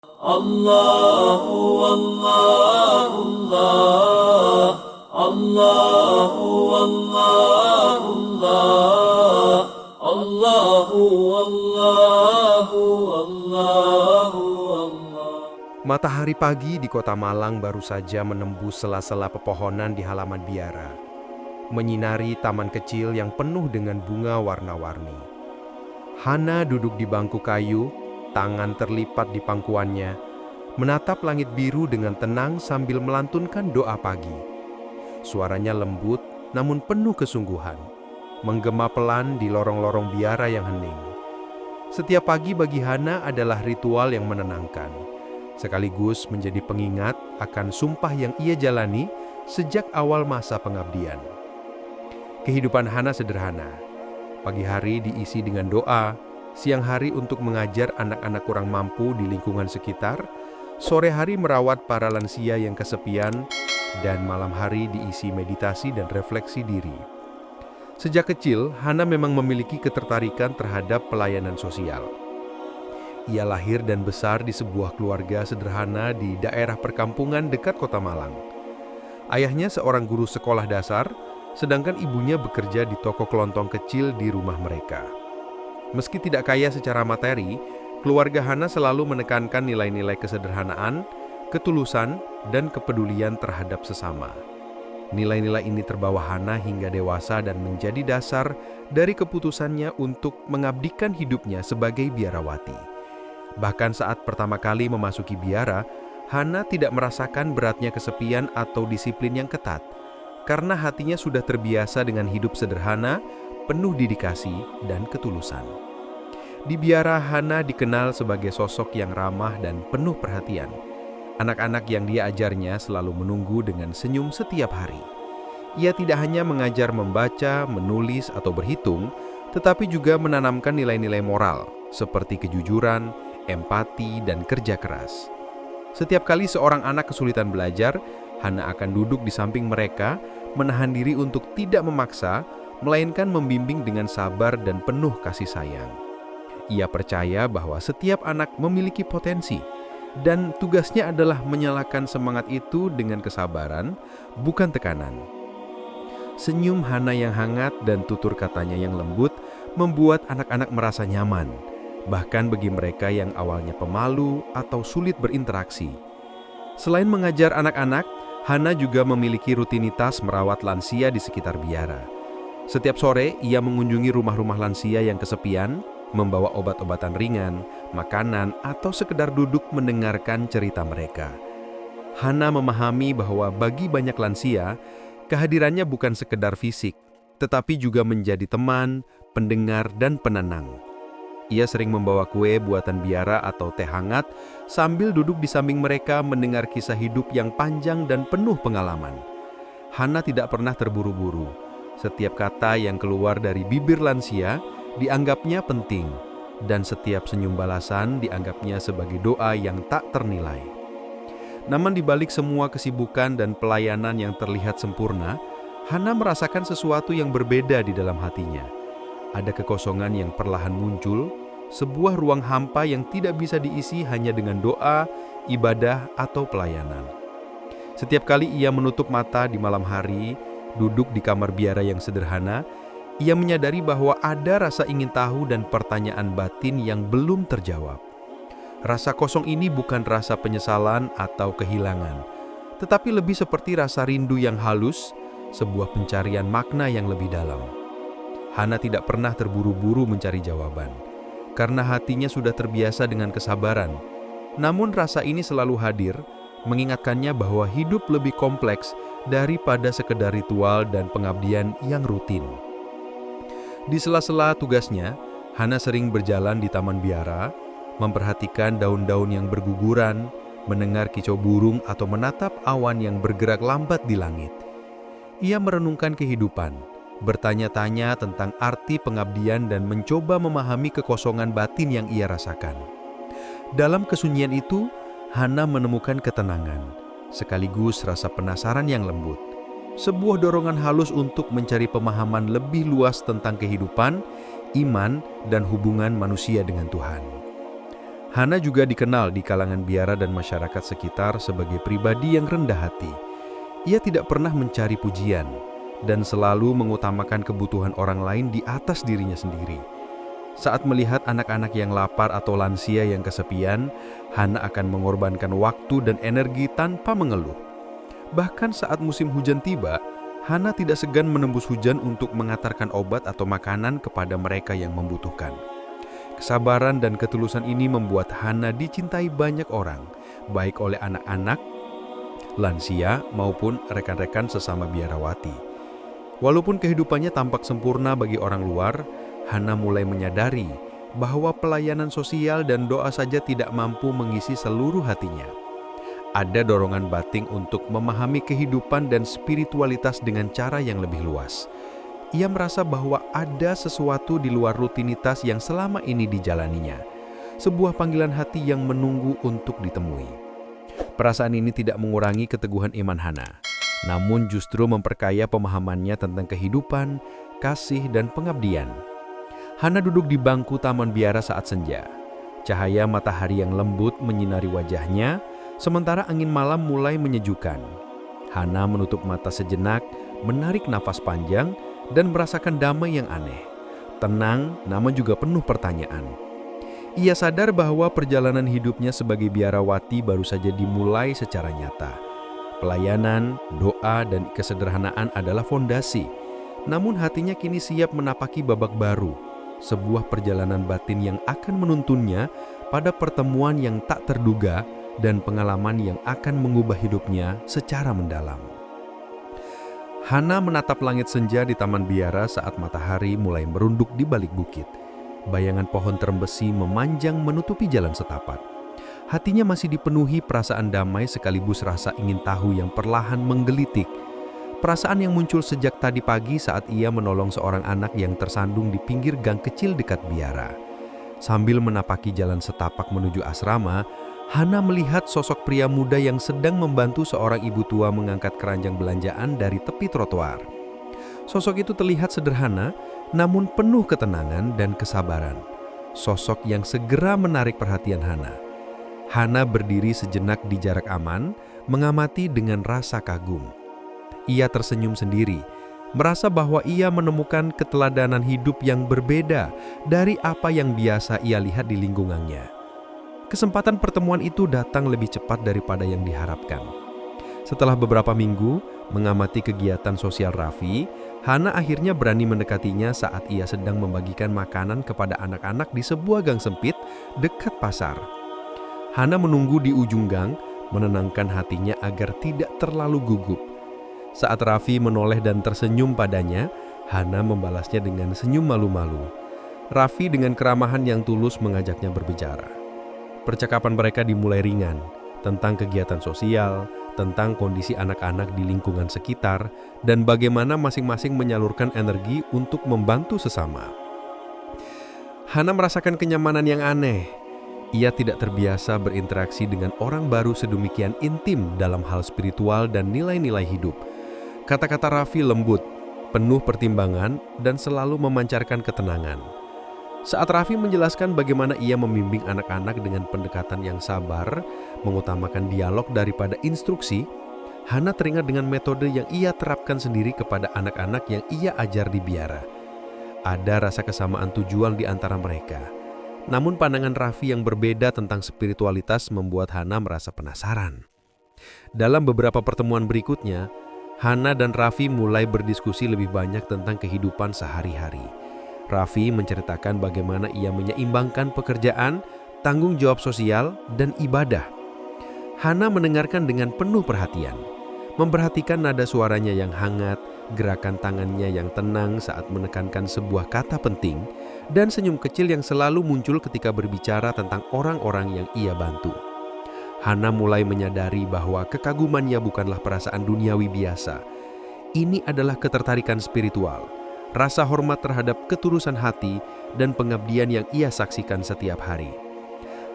Allahu Allah Allah Allahu Allah Allah Allahu Allahu Allahu Allah. Matahari pagi di kota Malang baru saja menembus sela-sela pepohonan di halaman biara, menyinari taman kecil yang penuh dengan bunga warna-warni. Hana duduk di bangku kayu, tangan terlipat di pangkuannya, menatap langit biru dengan tenang sambil melantunkan doa pagi. Suaranya lembut namun penuh kesungguhan, menggema pelan di lorong-lorong biara yang hening. Setiap pagi bagi Hana adalah ritual yang menenangkan, sekaligus menjadi pengingat akan sumpah yang ia jalani sejak awal masa pengabdian. Kehidupan Hana sederhana. Pagi hari diisi dengan doa, siang hari untuk mengajar anak-anak kurang mampu di lingkungan sekitar, sore hari merawat para lansia yang kesepian, dan malam hari diisi meditasi dan refleksi diri. Sejak kecil, Hana memang memiliki ketertarikan terhadap pelayanan sosial. Ia lahir dan besar di sebuah keluarga sederhana di daerah perkampungan dekat kota Malang. Ayahnya seorang guru sekolah dasar, sedangkan ibunya bekerja di toko kelontong kecil di rumah mereka. Meski tidak kaya secara materi, keluarga Hana selalu menekankan nilai-nilai kesederhanaan, ketulusan, dan kepedulian terhadap sesama. Nilai-nilai ini terbawa Hana hingga dewasa dan menjadi dasar dari keputusannya untuk mengabdikan hidupnya sebagai biarawati. Bahkan saat pertama kali memasuki biara, Hana tidak merasakan beratnya kesepian atau disiplin yang ketat, karena hatinya sudah terbiasa dengan hidup sederhana, penuh dedikasi dan ketulusan. Di biara, Hana dikenal sebagai sosok yang ramah dan penuh perhatian. Anak-anak yang dia ajarnya selalu menunggu dengan senyum setiap hari. Ia tidak hanya mengajar membaca, menulis, atau berhitung, tetapi juga menanamkan nilai-nilai moral seperti kejujuran, empati, dan kerja keras. Setiap kali seorang anak kesulitan belajar, Hana akan duduk di samping mereka, menahan diri untuk tidak memaksa, melainkan membimbing dengan sabar dan penuh kasih sayang. Ia percaya bahwa setiap anak memiliki potensi, dan tugasnya adalah menyalakan semangat itu dengan kesabaran, bukan tekanan. Senyum Hana yang hangat dan tutur katanya yang lembut membuat anak-anak merasa nyaman, bahkan bagi mereka yang awalnya pemalu atau sulit berinteraksi. Selain mengajar anak-anak, Hana juga memiliki rutinitas merawat lansia di sekitar biara. Setiap sore, ia mengunjungi rumah-rumah lansia yang kesepian, membawa obat-obatan ringan, makanan, atau sekedar duduk mendengarkan cerita mereka. Hana memahami bahwa bagi banyak lansia, kehadirannya bukan sekedar fisik, tetapi juga menjadi teman, pendengar, dan penenang. Ia sering membawa kue buatan biara atau teh hangat sambil duduk di samping mereka mendengar kisah hidup yang panjang dan penuh pengalaman. Hana tidak pernah terburu-buru. Setiap kata yang keluar dari bibir lansia dianggapnya penting, dan setiap senyum balasan dianggapnya sebagai doa yang tak ternilai. Namun di balik semua kesibukan dan pelayanan yang terlihat sempurna, Hana merasakan sesuatu yang berbeda di dalam hatinya. Ada kekosongan yang perlahan muncul, sebuah ruang hampa yang tidak bisa diisi hanya dengan doa, ibadah, atau pelayanan. Setiap kali ia menutup mata di malam hari, duduk di kamar biara yang sederhana, ia menyadari bahwa ada rasa ingin tahu dan pertanyaan batin yang belum terjawab. Rasa kosong ini bukan rasa penyesalan atau kehilangan, tetapi lebih seperti rasa rindu yang halus, sebuah pencarian makna yang lebih dalam. Hana tidak pernah terburu-buru mencari jawaban, karena hatinya sudah terbiasa dengan kesabaran. Namun rasa ini selalu hadir, mengingatkannya bahwa hidup lebih kompleks daripada sekedar ritual dan pengabdian yang rutin. Di sela-sela tugasnya, Hana sering berjalan di taman biara, memperhatikan daun-daun yang berguguran, mendengar kicau burung atau menatap awan yang bergerak lambat di langit. Ia merenungkan kehidupan, bertanya-tanya tentang arti pengabdian dan mencoba memahami kekosongan batin yang ia rasakan. Dalam kesunyian itu, Hana menemukan ketenangan, sekaligus rasa penasaran yang lembut. Sebuah dorongan halus untuk mencari pemahaman lebih luas tentang kehidupan, iman, dan hubungan manusia dengan Tuhan. Hana juga dikenal di kalangan biara dan masyarakat sekitar sebagai pribadi yang rendah hati. Ia tidak pernah mencari pujian dan selalu mengutamakan kebutuhan orang lain di atas dirinya sendiri. Saat melihat anak-anak yang lapar atau lansia yang kesepian, Hana akan mengorbankan waktu dan energi tanpa mengeluh. Bahkan saat musim hujan tiba, Hana tidak segan menembus hujan untuk mengantarkan obat atau makanan kepada mereka yang membutuhkan. Kesabaran dan ketulusan ini membuat Hana dicintai banyak orang, baik oleh anak-anak, lansia, maupun rekan-rekan sesama biarawati. Walaupun kehidupannya tampak sempurna bagi orang luar, Hana mulai menyadari bahwa pelayanan sosial dan doa saja tidak mampu mengisi seluruh hatinya. Ada dorongan batin untuk memahami kehidupan dan spiritualitas dengan cara yang lebih luas. Ia merasa bahwa ada sesuatu di luar rutinitas yang selama ini dijalaninya. Sebuah panggilan hati yang menunggu untuk ditemui. Perasaan ini tidak mengurangi keteguhan iman Hana, namun justru memperkaya pemahamannya tentang kehidupan, kasih, dan pengabdian. Hana duduk di bangku taman biara saat senja. Cahaya matahari yang lembut menyinari wajahnya, sementara angin malam mulai menyejukkan. Hana menutup mata sejenak, menarik nafas panjang, dan merasakan damai yang aneh. Tenang, namun juga penuh pertanyaan. Ia sadar bahwa perjalanan hidupnya sebagai biarawati baru saja dimulai secara nyata. Pelayanan, doa, dan kesederhanaan adalah fondasi. Namun hatinya kini siap menapaki babak baru, sebuah perjalanan batin yang akan menuntunnya pada pertemuan yang tak terduga dan pengalaman yang akan mengubah hidupnya secara mendalam. Hana menatap langit senja di taman biara saat matahari mulai merunduk di balik bukit. Bayangan pohon terembesi memanjang menutupi jalan setapak. Hatinya masih dipenuhi perasaan damai sekaligus rasa ingin tahu yang perlahan menggelitik. Perasaan yang muncul sejak tadi pagi saat ia menolong seorang anak yang tersandung di pinggir gang kecil dekat biara. Sambil menapaki jalan setapak menuju asrama, Hana melihat sosok pria muda yang sedang membantu seorang ibu tua mengangkat keranjang belanjaan dari tepi trotoar. Sosok itu terlihat sederhana, namun penuh ketenangan dan kesabaran. Sosok yang segera menarik perhatian Hana. Hana berdiri sejenak di jarak aman, mengamati dengan rasa kagum. Ia tersenyum sendiri, merasa bahwa ia menemukan keteladanan hidup yang berbeda dari apa yang biasa ia lihat di lingkungannya. Kesempatan pertemuan itu datang lebih cepat daripada yang diharapkan. Setelah beberapa minggu mengamati kegiatan sosial Raffi, Hana akhirnya berani mendekatinya saat ia sedang membagikan makanan kepada anak-anak di sebuah gang sempit dekat pasar. Hana menunggu di ujung gang, menenangkan hatinya agar tidak terlalu gugup. Saat Raffi menoleh dan tersenyum padanya, Hana membalasnya dengan senyum malu-malu. Raffi dengan keramahan yang tulus mengajaknya berbicara. Percakapan mereka dimulai ringan, tentang kegiatan sosial, tentang kondisi anak-anak di lingkungan sekitar, dan bagaimana masing-masing menyalurkan energi untuk membantu sesama. Hana merasakan kenyamanan yang aneh. Ia tidak terbiasa berinteraksi dengan orang baru sedemikian intim dalam hal spiritual dan nilai-nilai hidup. Kata-kata Raffi lembut, penuh pertimbangan, dan selalu memancarkan ketenangan. Saat Raffi menjelaskan bagaimana ia membimbing anak-anak dengan pendekatan yang sabar, mengutamakan dialog daripada instruksi, Hana teringat dengan metode yang ia terapkan sendiri kepada anak-anak yang ia ajar di biara. Ada rasa kesamaan tujuan di antara mereka. Namun pandangan Raffi yang berbeda tentang spiritualitas membuat Hana merasa penasaran. Dalam beberapa pertemuan berikutnya, Hana dan Raffi mulai berdiskusi lebih banyak tentang kehidupan sehari-hari. Raffi menceritakan bagaimana ia menyeimbangkan pekerjaan, tanggung jawab sosial, dan ibadah. Hana mendengarkan dengan penuh perhatian, memperhatikan nada suaranya yang hangat, gerakan tangannya yang tenang saat menekankan sebuah kata penting, dan senyum kecil yang selalu muncul ketika berbicara tentang orang-orang yang ia bantu. Hana mulai menyadari bahwa kekagumannya bukanlah perasaan duniawi biasa. Ini adalah ketertarikan spiritual, rasa hormat terhadap ketulusan hati, dan pengabdian yang ia saksikan setiap hari.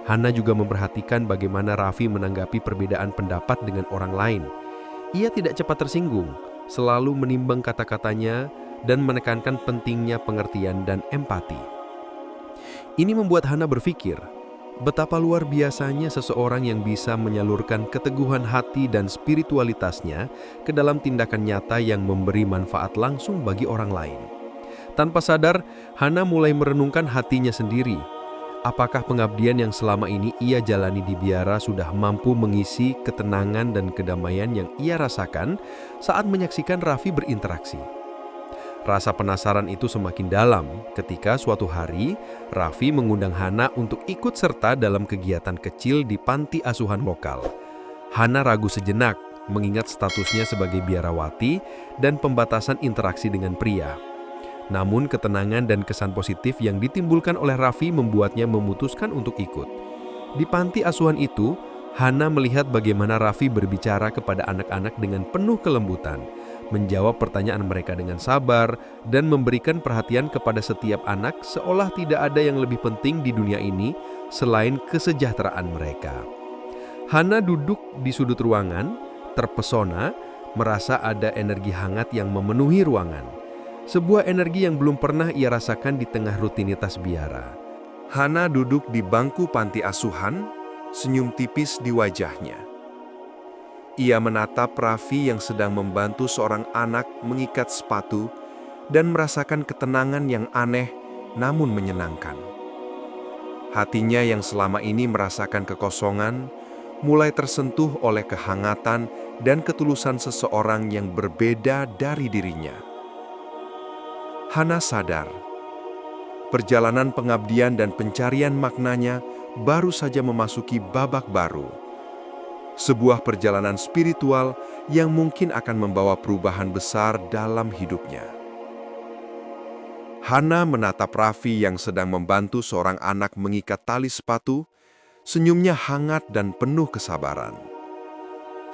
Hana juga memperhatikan bagaimana Raffi menanggapi perbedaan pendapat dengan orang lain. Ia tidak cepat tersinggung, selalu menimbang kata-katanya, dan menekankan pentingnya pengertian dan empati. Ini membuat Hana berpikir, Betapa luar biasanya seseorang yang bisa menyalurkan keteguhan hati dan spiritualitasnya ke dalam tindakan nyata yang memberi manfaat langsung bagi orang lain. Tanpa sadar, Hana mulai merenungkan hatinya sendiri. Apakah pengabdian yang selama ini ia jalani di biara sudah mampu mengisi ketenangan dan kedamaian yang ia rasakan saat menyaksikan Raffi berinteraksi? Rasa penasaran itu semakin dalam ketika suatu hari Raffi mengundang Hana untuk ikut serta dalam kegiatan kecil di panti asuhan lokal. Hana ragu sejenak mengingat statusnya sebagai biarawati dan pembatasan interaksi dengan pria. Namun ketenangan dan kesan positif yang ditimbulkan oleh Raffi membuatnya memutuskan untuk ikut. Di panti asuhan itu, Hana melihat bagaimana Raffi berbicara kepada anak-anak dengan penuh kelembutan, menjawab pertanyaan mereka dengan sabar, dan memberikan perhatian kepada setiap anak seolah tidak ada yang lebih penting di dunia ini selain kesejahteraan mereka. Hana duduk di sudut ruangan, terpesona, merasa ada energi hangat yang memenuhi ruangan. Sebuah energi yang belum pernah ia rasakan di tengah rutinitas biara. Hana duduk di bangku panti asuhan, senyum tipis di wajahnya. Ia menatap Raffi yang sedang membantu seorang anak mengikat sepatu dan merasakan ketenangan yang aneh namun menyenangkan. Hatinya yang selama ini merasakan kekosongan mulai tersentuh oleh kehangatan dan ketulusan seseorang yang berbeda dari dirinya. Hana sadar, perjalanan pengabdian dan pencarian maknanya baru saja memasuki babak baru. Sebuah perjalanan spiritual yang mungkin akan membawa perubahan besar dalam hidupnya. Hana menatap Raffi yang sedang membantu seorang anak mengikat tali sepatu, senyumnya hangat dan penuh kesabaran.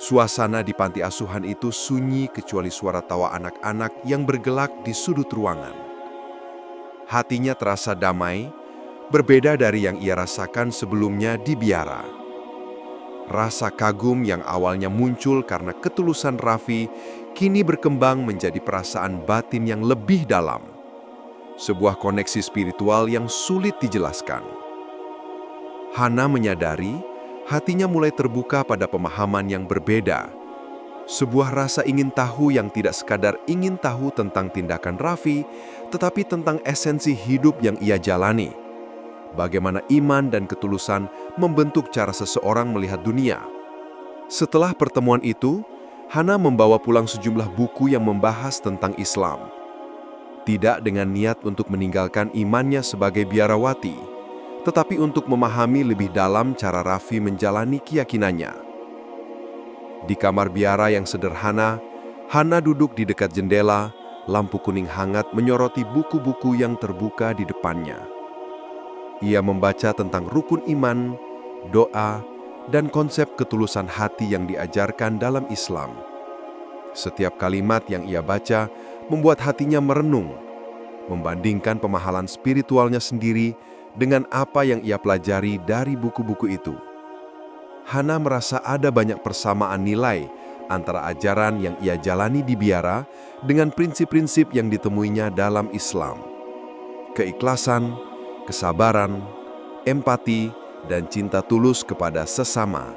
Suasana di panti asuhan itu sunyi kecuali suara tawa anak-anak yang bergelak di sudut ruangan. Hatinya terasa damai, berbeda dari yang ia rasakan sebelumnya di biara. Rasa kagum yang awalnya muncul karena ketulusan Raffi kini berkembang menjadi perasaan batin yang lebih dalam. Sebuah koneksi spiritual yang sulit dijelaskan. Hana menyadari hatinya mulai terbuka pada pemahaman yang berbeda. Sebuah rasa ingin tahu yang tidak sekadar ingin tahu tentang tindakan Raffi, tetapi tentang esensi hidup yang ia jalani. Bagaimana iman dan ketulusan membentuk cara seseorang melihat dunia. Setelah pertemuan itu, Hana membawa pulang sejumlah buku yang membahas tentang Islam. Tidak dengan niat untuk meninggalkan imannya sebagai biarawati, tetapi untuk memahami lebih dalam cara Raffi menjalani keyakinannya. Di kamar biara yang sederhana, Hana duduk di dekat jendela, lampu kuning hangat menyoroti buku-buku yang terbuka di depannya. Ia membaca tentang rukun iman, doa, dan konsep ketulusan hati yang diajarkan dalam Islam. Setiap kalimat yang ia baca membuat hatinya merenung, membandingkan pemahaman spiritualnya sendiri dengan apa yang ia pelajari dari buku-buku itu. Hana merasa ada banyak persamaan nilai antara ajaran yang ia jalani di biara dengan prinsip-prinsip yang ditemuinya dalam Islam. Keikhlasan, kesabaran, empati, dan cinta tulus kepada sesama.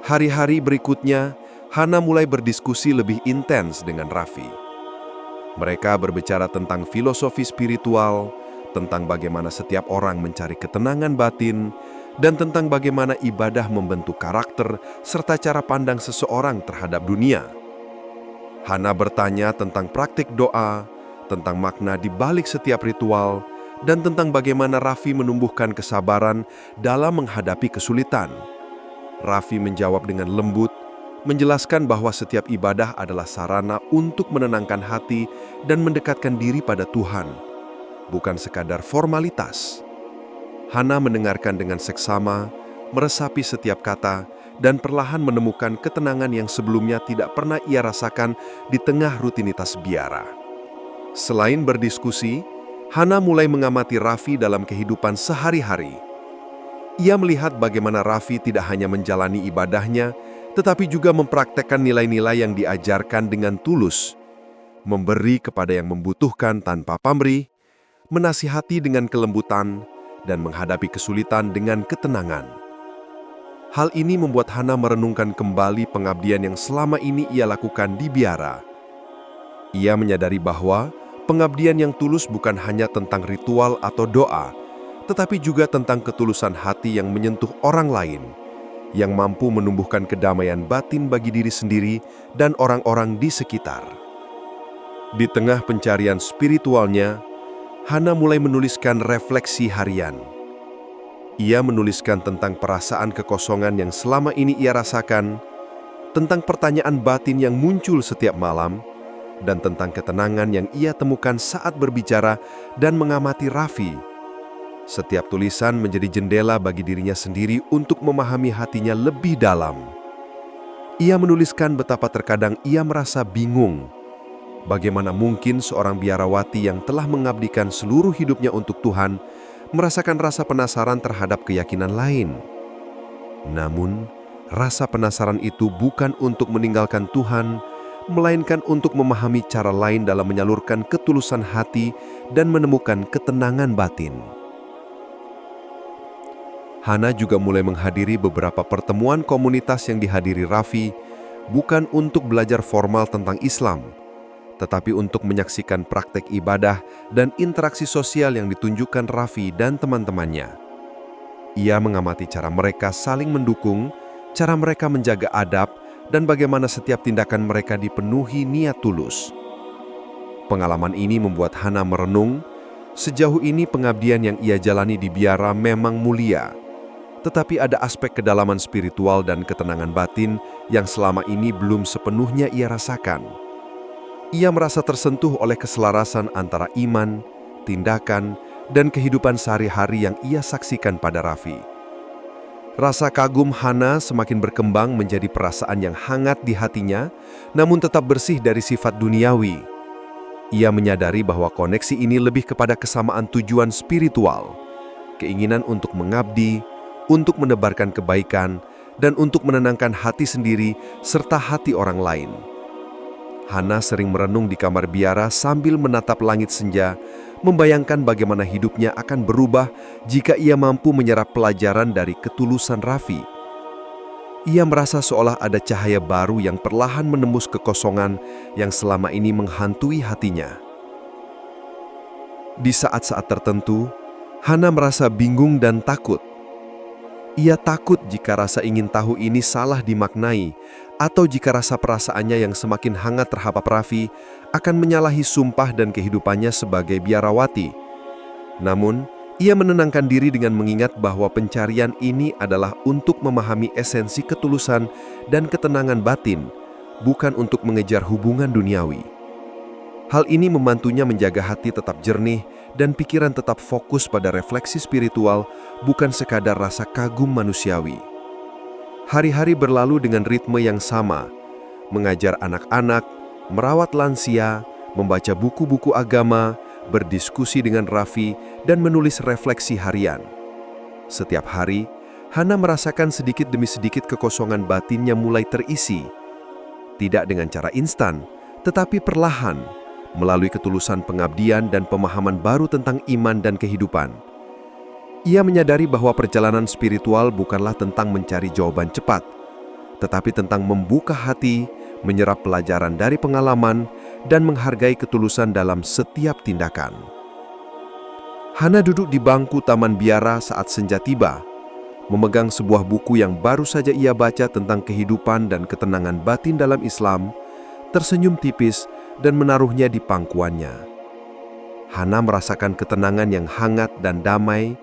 Hari-hari berikutnya, Hana mulai berdiskusi lebih intens dengan Raffi. Mereka berbicara tentang filosofi spiritual, tentang bagaimana setiap orang mencari ketenangan batin, dan tentang bagaimana ibadah membentuk karakter serta cara pandang seseorang terhadap dunia. Hana bertanya tentang praktik doa, tentang makna di balik setiap ritual, dan tentang bagaimana Raffi menumbuhkan kesabaran dalam menghadapi kesulitan. Raffi menjawab dengan lembut, menjelaskan bahwa setiap ibadah adalah sarana untuk menenangkan hati dan mendekatkan diri pada Tuhan, bukan sekadar formalitas. Hana mendengarkan dengan seksama, meresapi setiap kata, dan perlahan menemukan ketenangan yang sebelumnya tidak pernah ia rasakan di tengah rutinitas biara. Selain berdiskusi, Hana mulai mengamati Raffi dalam kehidupan sehari-hari. Ia melihat bagaimana Raffi tidak hanya menjalani ibadahnya, tetapi juga mempraktekkan nilai-nilai yang diajarkan dengan tulus, memberi kepada yang membutuhkan tanpa pamrih, menasihati dengan kelembutan, dan menghadapi kesulitan dengan ketenangan. Hal ini membuat Hana merenungkan kembali pengabdian yang selama ini ia lakukan di biara. Ia menyadari bahwa pengabdian yang tulus bukan hanya tentang ritual atau doa, tetapi juga tentang ketulusan hati yang menyentuh orang lain, yang mampu menumbuhkan kedamaian batin bagi diri sendiri dan orang-orang di sekitar. Di tengah pencarian spiritualnya, Hana mulai menuliskan refleksi harian. Ia menuliskan tentang perasaan kekosongan yang selama ini ia rasakan, tentang pertanyaan batin yang muncul setiap malam, dan tentang ketenangan yang ia temukan saat berbicara dan mengamati Raffi. Setiap tulisan menjadi jendela bagi dirinya sendiri untuk memahami hatinya lebih dalam. Ia menuliskan betapa terkadang ia merasa bingung. Bagaimana mungkin seorang biarawati yang telah mengabdikan seluruh hidupnya untuk Tuhan merasakan rasa penasaran terhadap keyakinan lain. Namun, rasa penasaran itu bukan untuk meninggalkan Tuhan, melainkan untuk memahami cara lain dalam menyalurkan ketulusan hati dan menemukan ketenangan batin. Hana juga mulai menghadiri beberapa pertemuan komunitas yang dihadiri Raffi, bukan untuk belajar formal tentang Islam, tetapi untuk menyaksikan praktek ibadah dan interaksi sosial yang ditunjukkan Raffi dan teman-temannya. Ia mengamati cara mereka saling mendukung, cara mereka menjaga adab, dan bagaimana setiap tindakan mereka dipenuhi niat tulus. Pengalaman ini membuat Hana merenung, sejauh ini pengabdian yang ia jalani di biara memang mulia, tetapi ada aspek kedalaman spiritual dan ketenangan batin yang selama ini belum sepenuhnya ia rasakan. Ia merasa tersentuh oleh keselarasan antara iman, tindakan, dan kehidupan sehari-hari yang ia saksikan pada Raffi. Rasa kagum Hana semakin berkembang menjadi perasaan yang hangat di hatinya, namun tetap bersih dari sifat duniawi. Ia menyadari bahwa koneksi ini lebih kepada kesamaan tujuan spiritual, keinginan untuk mengabdi, untuk menebarkan kebaikan, dan untuk menenangkan hati sendiri serta hati orang lain. Hana sering merenung di kamar biara sambil menatap langit senja, membayangkan bagaimana hidupnya akan berubah jika ia mampu menyerap pelajaran dari ketulusan Raffi. Ia merasa seolah ada cahaya baru yang perlahan menembus kekosongan yang selama ini menghantui hatinya. Di saat-saat tertentu, Hana merasa bingung dan takut. Ia takut jika rasa ingin tahu ini salah dimaknai, atau jika rasa perasaannya yang semakin hangat terhadap Raffi akan menyalahi sumpah dan kehidupannya sebagai biarawati. Namun, ia menenangkan diri dengan mengingat bahwa pencarian ini adalah untuk memahami esensi ketulusan dan ketenangan batin, bukan untuk mengejar hubungan duniawi. Hal ini membantunya menjaga hati tetap jernih dan pikiran tetap fokus pada refleksi spiritual, bukan sekadar rasa kagum manusiawi. Hari-hari berlalu dengan ritme yang sama, mengajar anak-anak, merawat lansia, membaca buku-buku agama, berdiskusi dengan Raffi, dan menulis refleksi harian. Setiap hari, Hana merasakan sedikit demi sedikit kekosongan batinnya mulai terisi. Tidak dengan cara instan, tetapi perlahan, melalui ketulusan pengabdian dan pemahaman baru tentang iman dan kehidupan. Ia menyadari bahwa perjalanan spiritual bukanlah tentang mencari jawaban cepat, tetapi tentang membuka hati, menyerap pelajaran dari pengalaman, dan menghargai ketulusan dalam setiap tindakan. Hana duduk di bangku taman biara saat senja tiba, memegang sebuah buku yang baru saja ia baca tentang kehidupan dan ketenangan batin dalam Islam, tersenyum tipis dan menaruhnya di pangkuannya. Hana merasakan ketenangan yang hangat dan damai,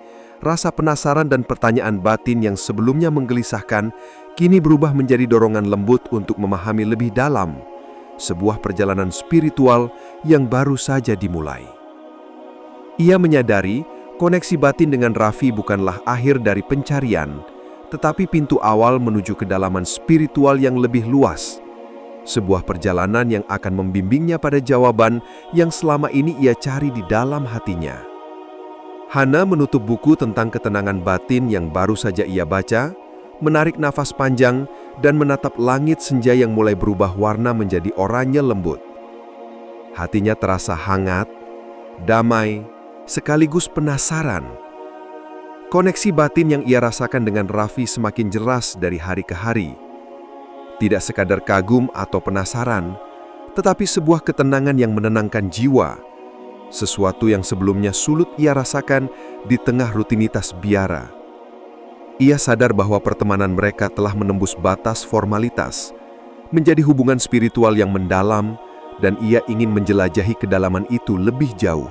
rasa penasaran dan pertanyaan batin yang sebelumnya menggelisahkan, kini berubah menjadi dorongan lembut untuk memahami lebih dalam sebuah perjalanan spiritual yang baru saja dimulai. Ia menyadari koneksi batin dengan Raffi bukanlah akhir dari pencarian, tetapi pintu awal menuju kedalaman spiritual yang lebih luas. Sebuah perjalanan yang akan membimbingnya pada jawaban yang selama ini ia cari di dalam hatinya. Hana menutup buku tentang ketenangan batin yang baru saja ia baca, menarik nafas panjang, dan menatap langit senja yang mulai berubah warna menjadi oranye lembut. Hatinya terasa hangat, damai, sekaligus penasaran. Koneksi batin yang ia rasakan dengan Raffi semakin jelas dari hari ke hari. Tidak sekadar kagum atau penasaran, tetapi sebuah ketenangan yang menenangkan jiwa. Sesuatu yang sebelumnya sulit ia rasakan di tengah rutinitas biara. Ia sadar bahwa pertemanan mereka telah menembus batas formalitas, menjadi hubungan spiritual yang mendalam, dan ia ingin menjelajahi kedalaman itu lebih jauh.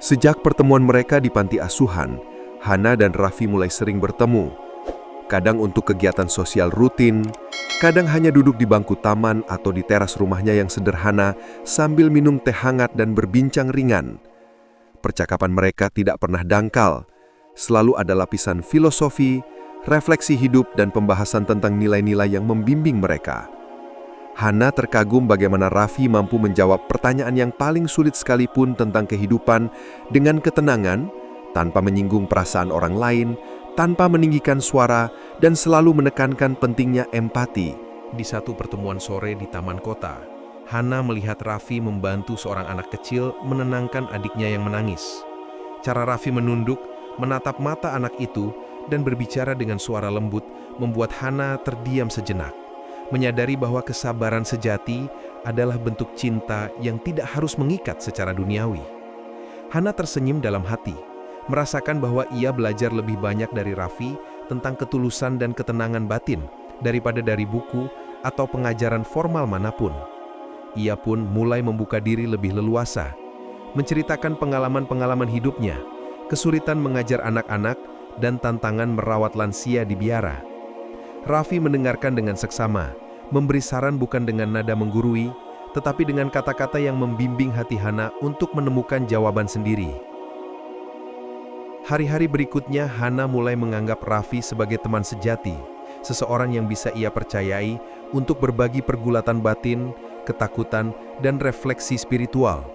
Sejak pertemuan mereka di panti asuhan, Hana dan Raffi mulai sering bertemu. Kadang untuk kegiatan sosial rutin, kadang hanya duduk di bangku taman atau di teras rumahnya yang sederhana sambil minum teh hangat dan berbincang ringan. Percakapan mereka tidak pernah dangkal. Selalu ada lapisan filosofi, refleksi hidup, dan pembahasan tentang nilai-nilai yang membimbing mereka. Hana terkagum bagaimana Raffi mampu menjawab pertanyaan yang paling sulit sekalipun tentang kehidupan dengan ketenangan, tanpa menyinggung perasaan orang lain, tanpa meninggikan suara, dan selalu menekankan pentingnya empati. Di satu pertemuan sore di taman kota, Hana melihat Raffi membantu seorang anak kecil menenangkan adiknya yang menangis. Cara Raffi menunduk, menatap mata anak itu, dan berbicara dengan suara lembut membuat Hana terdiam sejenak, menyadari bahwa kesabaran sejati adalah bentuk cinta yang tidak harus mengikat secara duniawi. Hana tersenyum dalam hati, merasakan bahwa ia belajar lebih banyak dari Raffi tentang ketulusan dan ketenangan batin daripada dari buku atau pengajaran formal manapun. Ia pun mulai membuka diri lebih leluasa, menceritakan pengalaman-pengalaman hidupnya, kesulitan mengajar anak-anak, dan tantangan merawat lansia di biara. Raffi mendengarkan dengan seksama, memberi saran bukan dengan nada menggurui, tetapi dengan kata-kata yang membimbing hati Hana untuk menemukan jawaban sendiri. Hari-hari berikutnya, Hana mulai menganggap Raffi sebagai teman sejati, seseorang yang bisa ia percayai untuk berbagi pergulatan batin, ketakutan, dan refleksi spiritual.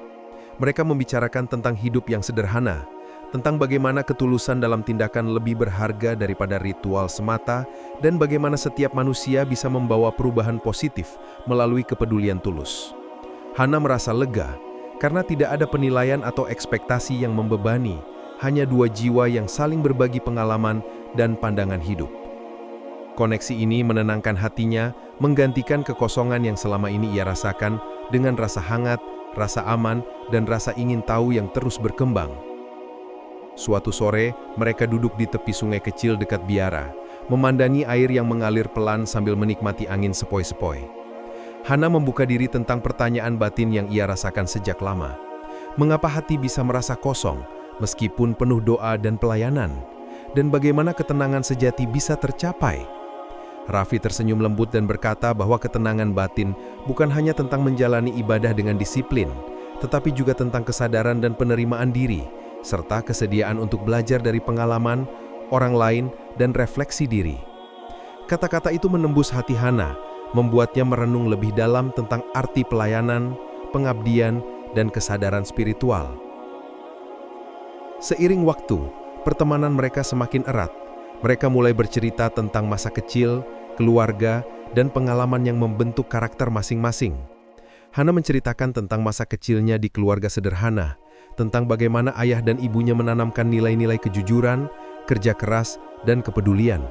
Mereka membicarakan tentang hidup yang sederhana, tentang bagaimana ketulusan dalam tindakan lebih berharga daripada ritual semata, dan bagaimana setiap manusia bisa membawa perubahan positif melalui kepedulian tulus. Hana merasa lega, karena tidak ada penilaian atau ekspektasi yang membebani, hanya dua jiwa yang saling berbagi pengalaman dan pandangan hidup. Koneksi ini menenangkan hatinya, menggantikan kekosongan yang selama ini ia rasakan dengan rasa hangat, rasa aman, dan rasa ingin tahu yang terus berkembang. Suatu sore, mereka duduk di tepi sungai kecil dekat biara, memandangi air yang mengalir pelan sambil menikmati angin sepoi-sepoi. Hana membuka diri tentang pertanyaan batin yang ia rasakan sejak lama. Mengapa hati bisa merasa kosong, meskipun penuh doa dan pelayanan? Dan bagaimana ketenangan sejati bisa tercapai? Raffi tersenyum lembut dan berkata bahwa ketenangan batin bukan hanya tentang menjalani ibadah dengan disiplin, tetapi juga tentang kesadaran dan penerimaan diri, serta kesediaan untuk belajar dari pengalaman orang lain dan refleksi diri. Kata-kata itu menembus hati Hana, membuatnya merenung lebih dalam tentang arti pelayanan, pengabdian, dan kesadaran spiritual. Seiring waktu, pertemanan mereka semakin erat. Mereka mulai bercerita tentang masa kecil, keluarga, dan pengalaman yang membentuk karakter masing-masing. Hana menceritakan tentang masa kecilnya di keluarga sederhana, tentang bagaimana ayah dan ibunya menanamkan nilai-nilai kejujuran, kerja keras, dan kepedulian.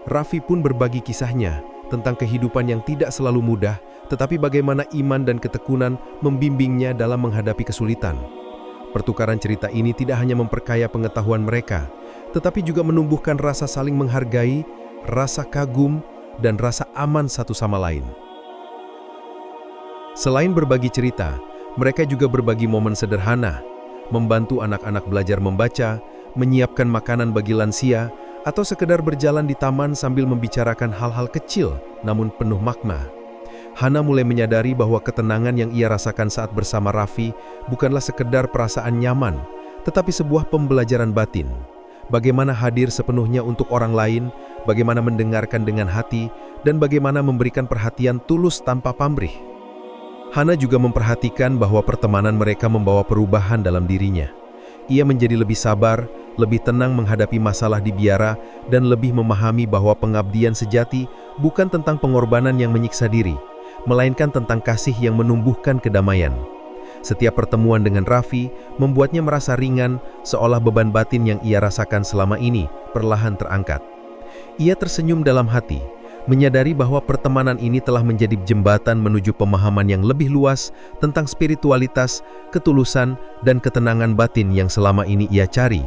Raffi pun berbagi kisahnya tentang kehidupan yang tidak selalu mudah, tetapi bagaimana iman dan ketekunan membimbingnya dalam menghadapi kesulitan. Pertukaran cerita ini tidak hanya memperkaya pengetahuan mereka, tetapi juga menumbuhkan rasa saling menghargai, rasa kagum, dan rasa aman satu sama lain. Selain berbagi cerita, mereka juga berbagi momen sederhana, membantu anak-anak belajar membaca, menyiapkan makanan bagi lansia, atau sekedar berjalan di taman sambil membicarakan hal-hal kecil namun penuh makna. Hana mulai menyadari bahwa ketenangan yang ia rasakan saat bersama Raffi bukanlah sekedar perasaan nyaman, tetapi sebuah pembelajaran batin. Bagaimana hadir sepenuhnya untuk orang lain, bagaimana mendengarkan dengan hati, dan bagaimana memberikan perhatian tulus tanpa pamrih. Hana juga memperhatikan bahwa pertemanan mereka membawa perubahan dalam dirinya. Ia menjadi lebih sabar, lebih tenang menghadapi masalah di biara, dan lebih memahami bahwa pengabdian sejati bukan tentang pengorbanan yang menyiksa diri, melainkan tentang kasih yang menumbuhkan kedamaian. Setiap pertemuan dengan Raffi membuatnya merasa ringan, seolah beban batin yang ia rasakan selama ini perlahan terangkat. Ia tersenyum dalam hati, menyadari bahwa pertemanan ini telah menjadi jembatan menuju pemahaman yang lebih luas tentang spiritualitas, ketulusan, dan ketenangan batin yang selama ini ia cari.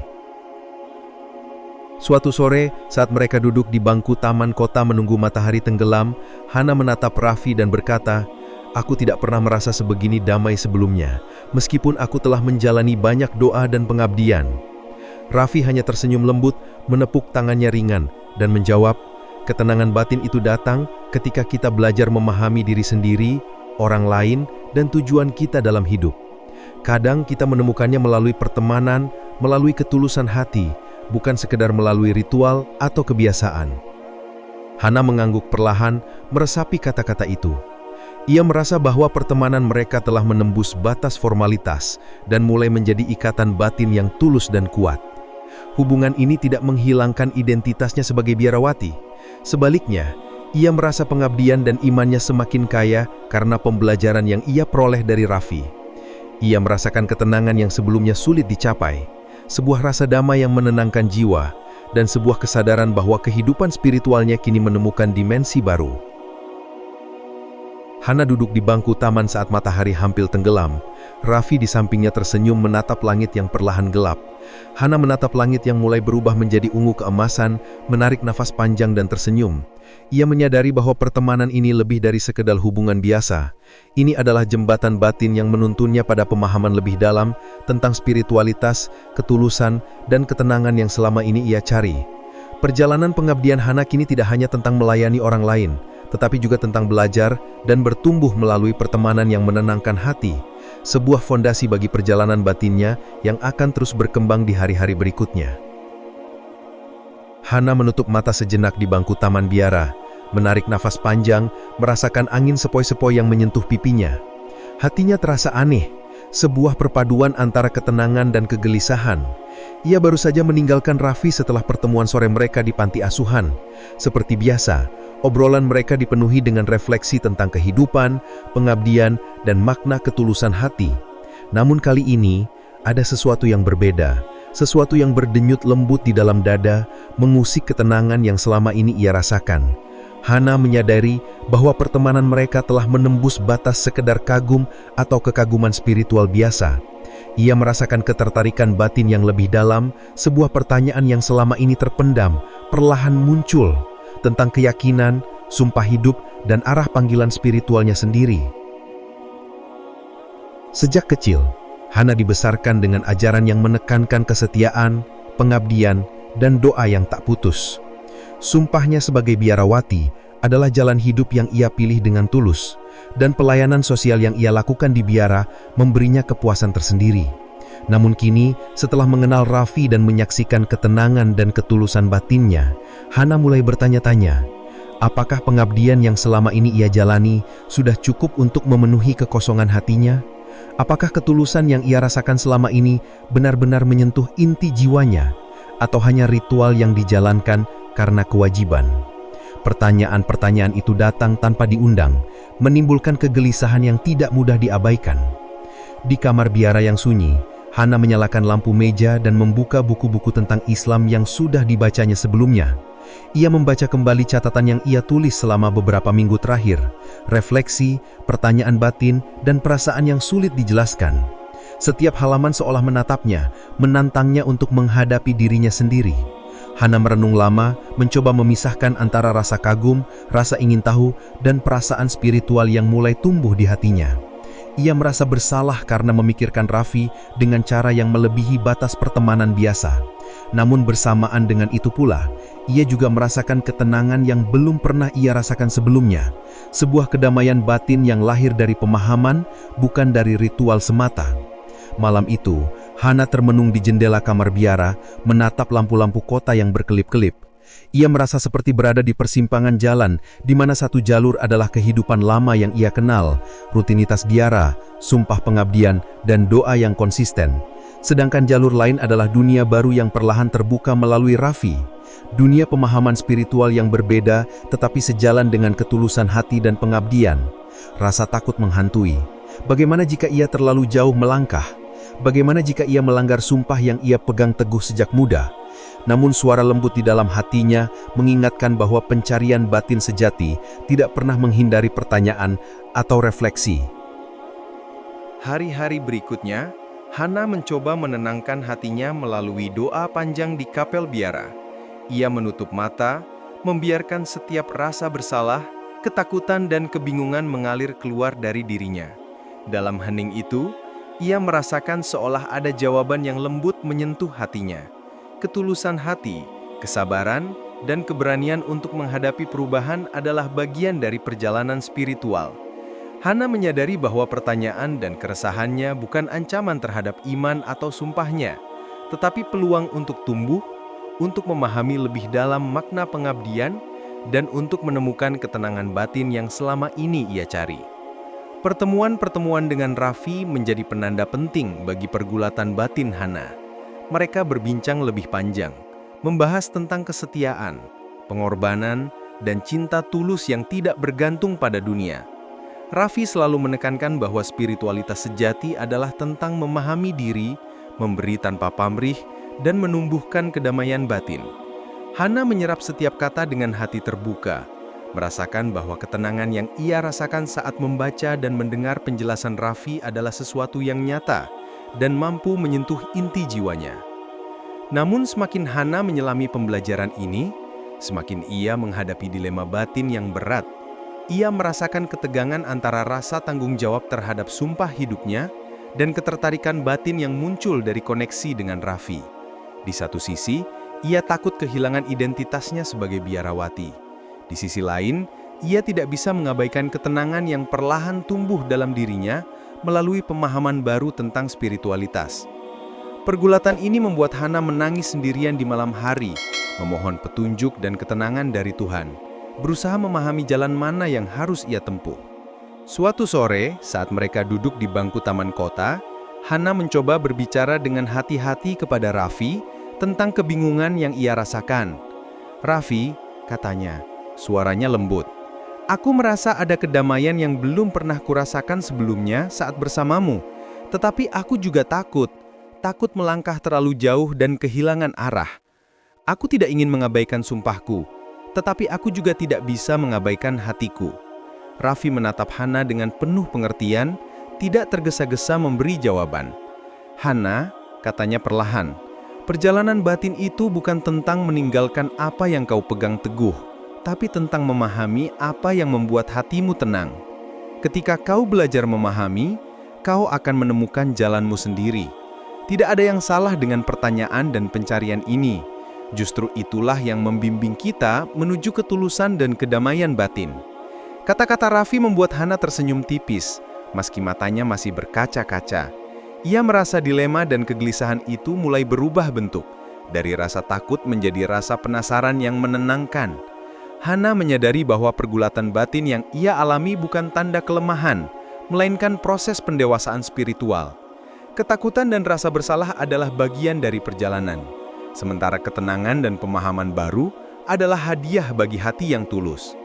Suatu sore, saat mereka duduk di bangku taman kota menunggu matahari tenggelam, Hana menatap Raffi dan berkata, "Aku tidak pernah merasa sebegini damai sebelumnya, meskipun aku telah menjalani banyak doa dan pengabdian." Raffi hanya tersenyum lembut, menepuk tangannya ringan, dan menjawab, "Ketenangan batin itu datang ketika kita belajar memahami diri sendiri, orang lain, dan tujuan kita dalam hidup. Kadang kita menemukannya melalui pertemanan, melalui ketulusan hati, bukan sekedar melalui ritual atau kebiasaan." Hana mengangguk perlahan, meresapi kata-kata itu. Ia merasa bahwa pertemanan mereka telah menembus batas formalitas dan mulai menjadi ikatan batin yang tulus dan kuat. Hubungan ini tidak menghilangkan identitasnya sebagai biarawati. Sebaliknya, ia merasa pengabdian dan imannya semakin kaya karena pembelajaran yang ia peroleh dari Raffi. Ia merasakan ketenangan yang sebelumnya sulit dicapai, sebuah rasa damai yang menenangkan jiwa, dan sebuah kesadaran bahwa kehidupan spiritualnya kini menemukan dimensi baru. Hana duduk di bangku taman saat matahari hampir tenggelam. Raffi di sampingnya tersenyum menatap langit yang perlahan gelap. Hana menatap langit yang mulai berubah menjadi ungu keemasan, menarik nafas panjang dan tersenyum. Ia menyadari bahwa pertemanan ini lebih dari sekedar hubungan biasa. Ini adalah jembatan batin yang menuntunnya pada pemahaman lebih dalam tentang spiritualitas, ketulusan, dan ketenangan yang selama ini ia cari. Perjalanan pengabdian Hana kini tidak hanya tentang melayani orang lain, tetapi juga tentang belajar dan bertumbuh melalui pertemanan yang menenangkan hati, sebuah fondasi bagi perjalanan batinnya yang akan terus berkembang di hari-hari berikutnya. Hana menutup mata sejenak di bangku taman biara, menarik nafas panjang, merasakan angin sepoi-sepoi yang menyentuh pipinya. Hatinya terasa aneh, sebuah perpaduan antara ketenangan dan kegelisahan. Ia baru saja meninggalkan Raffi setelah pertemuan sore mereka di panti asuhan. Seperti biasa, obrolan mereka dipenuhi dengan refleksi tentang kehidupan, pengabdian, dan makna ketulusan hati. Namun kali ini, ada sesuatu yang berbeda. Sesuatu yang berdenyut lembut di dalam dada, mengusik ketenangan yang selama ini ia rasakan. Hana menyadari bahwa pertemanan mereka telah menembus batas sekedar kagum atau kekaguman spiritual biasa. Ia merasakan ketertarikan batin yang lebih dalam, sebuah pertanyaan yang selama ini terpendam, perlahan muncul, tentang keyakinan, sumpah hidup, dan arah panggilan spiritualnya sendiri. Sejak kecil, Hana dibesarkan dengan ajaran yang menekankan kesetiaan, pengabdian, dan doa yang tak putus. Sumpahnya sebagai biarawati adalah jalan hidup yang ia pilih dengan tulus, dan pelayanan sosial yang ia lakukan di biara memberinya kepuasan tersendiri. Namun kini, setelah mengenal Raffi dan menyaksikan ketenangan dan ketulusan batinnya, Hana mulai bertanya-tanya, apakah pengabdian yang selama ini ia jalani sudah cukup untuk memenuhi kekosongan hatinya? Apakah ketulusan yang ia rasakan selama ini benar-benar menyentuh inti jiwanya, atau hanya ritual yang dijalankan karena kewajiban? Pertanyaan-pertanyaan itu datang tanpa diundang, menimbulkan kegelisahan yang tidak mudah diabaikan. Di kamar biara yang sunyi, Hana menyalakan lampu meja dan membuka buku-buku tentang Islam yang sudah dibacanya sebelumnya. Ia membaca kembali catatan yang ia tulis selama beberapa minggu terakhir, refleksi, pertanyaan batin, dan perasaan yang sulit dijelaskan. Setiap halaman seolah menatapnya, menantangnya untuk menghadapi dirinya sendiri. Hana merenung lama, mencoba memisahkan antara rasa kagum, rasa ingin tahu, dan perasaan spiritual yang mulai tumbuh di hatinya. Ia merasa bersalah karena memikirkan Raffi dengan cara yang melebihi batas pertemanan biasa. Namun bersamaan dengan itu pula, ia juga merasakan ketenangan yang belum pernah ia rasakan sebelumnya. Sebuah kedamaian batin yang lahir dari pemahaman, bukan dari ritual semata. Malam itu, Hana termenung di jendela kamar biara, menatap lampu-lampu kota yang berkelip-kelip. Ia merasa seperti berada di persimpangan jalan, di mana satu jalur adalah kehidupan lama yang ia kenal, rutinitas biara, sumpah pengabdian, dan doa yang konsisten. Sedangkan jalur lain adalah dunia baru yang perlahan terbuka melalui Raffi. Dunia pemahaman spiritual yang berbeda, tetapi sejalan dengan ketulusan hati dan pengabdian. Rasa takut menghantui. Bagaimana jika ia terlalu jauh melangkah? Bagaimana jika ia melanggar sumpah yang ia pegang teguh sejak muda? Namun suara lembut di dalam hatinya mengingatkan bahwa pencarian batin sejati tidak pernah menghindari pertanyaan atau refleksi. Hari-hari berikutnya, Hana mencoba menenangkan hatinya melalui doa panjang di kapel biara. Ia menutup mata, membiarkan setiap rasa bersalah, ketakutan dan kebingungan mengalir keluar dari dirinya. Dalam hening itu, ia merasakan seolah ada jawaban yang lembut menyentuh hatinya. Ketulusan hati, kesabaran, dan keberanian untuk menghadapi perubahan adalah bagian dari perjalanan spiritual. Hana menyadari bahwa pertanyaan dan keresahannya bukan ancaman terhadap iman atau sumpahnya, tetapi peluang untuk tumbuh, untuk memahami lebih dalam makna pengabdian, dan untuk menemukan ketenangan batin yang selama ini ia cari. Pertemuan-pertemuan dengan Raffi menjadi penanda penting bagi pergulatan batin Hana. Mereka berbincang lebih panjang, membahas tentang kesetiaan, pengorbanan, dan cinta tulus yang tidak bergantung pada dunia. Raffi selalu menekankan bahwa spiritualitas sejati adalah tentang memahami diri, memberi tanpa pamrih, dan menumbuhkan kedamaian batin. Hana menyerap setiap kata dengan hati terbuka, merasakan bahwa ketenangan yang ia rasakan saat membaca dan mendengar penjelasan Raffi adalah sesuatu yang nyata dan mampu menyentuh inti jiwanya. Namun semakin Hana menyelami pembelajaran ini, semakin ia menghadapi dilema batin yang berat. Ia merasakan ketegangan antara rasa tanggung jawab terhadap sumpah hidupnya dan ketertarikan batin yang muncul dari koneksi dengan Raffi. Di satu sisi, ia takut kehilangan identitasnya sebagai biarawati. Di sisi lain, ia tidak bisa mengabaikan ketenangan yang perlahan tumbuh dalam dirinya melalui pemahaman baru tentang spiritualitas. Pergulatan ini membuat Hana menangis sendirian di malam hari, memohon petunjuk dan ketenangan dari Tuhan, berusaha memahami jalan mana yang harus ia tempuh. Suatu sore, saat mereka duduk di bangku taman kota, Hana mencoba berbicara dengan hati-hati kepada Raffi tentang kebingungan yang ia rasakan. "Raffi," katanya, suaranya lembut, "aku merasa ada kedamaian yang belum pernah kurasakan sebelumnya saat bersamamu. Tetapi aku juga takut melangkah terlalu jauh dan kehilangan arah. Aku tidak ingin mengabaikan sumpahku, tetapi aku juga tidak bisa mengabaikan hatiku." Raffi menatap Hana dengan penuh pengertian, tidak tergesa-gesa memberi jawaban. "Hana," katanya perlahan, "perjalanan batin itu bukan tentang meninggalkan apa yang kau pegang teguh, tapi tentang memahami apa yang membuat hatimu tenang. Ketika kau belajar memahami, kau akan menemukan jalanmu sendiri. Tidak ada yang salah dengan pertanyaan dan pencarian ini. Justru itulah yang membimbing kita menuju ketulusan dan kedamaian batin." Kata-kata Raffi membuat Hana tersenyum tipis, meski matanya masih berkaca-kaca. Ia merasa dilema dan kegelisahan itu mulai berubah bentuk, dari rasa takut menjadi rasa penasaran yang menenangkan. Hana menyadari bahwa pergulatan batin yang ia alami bukan tanda kelemahan, melainkan proses pendewasaan spiritual. Ketakutan dan rasa bersalah adalah bagian dari perjalanan, sementara ketenangan dan pemahaman baru adalah hadiah bagi hati yang tulus.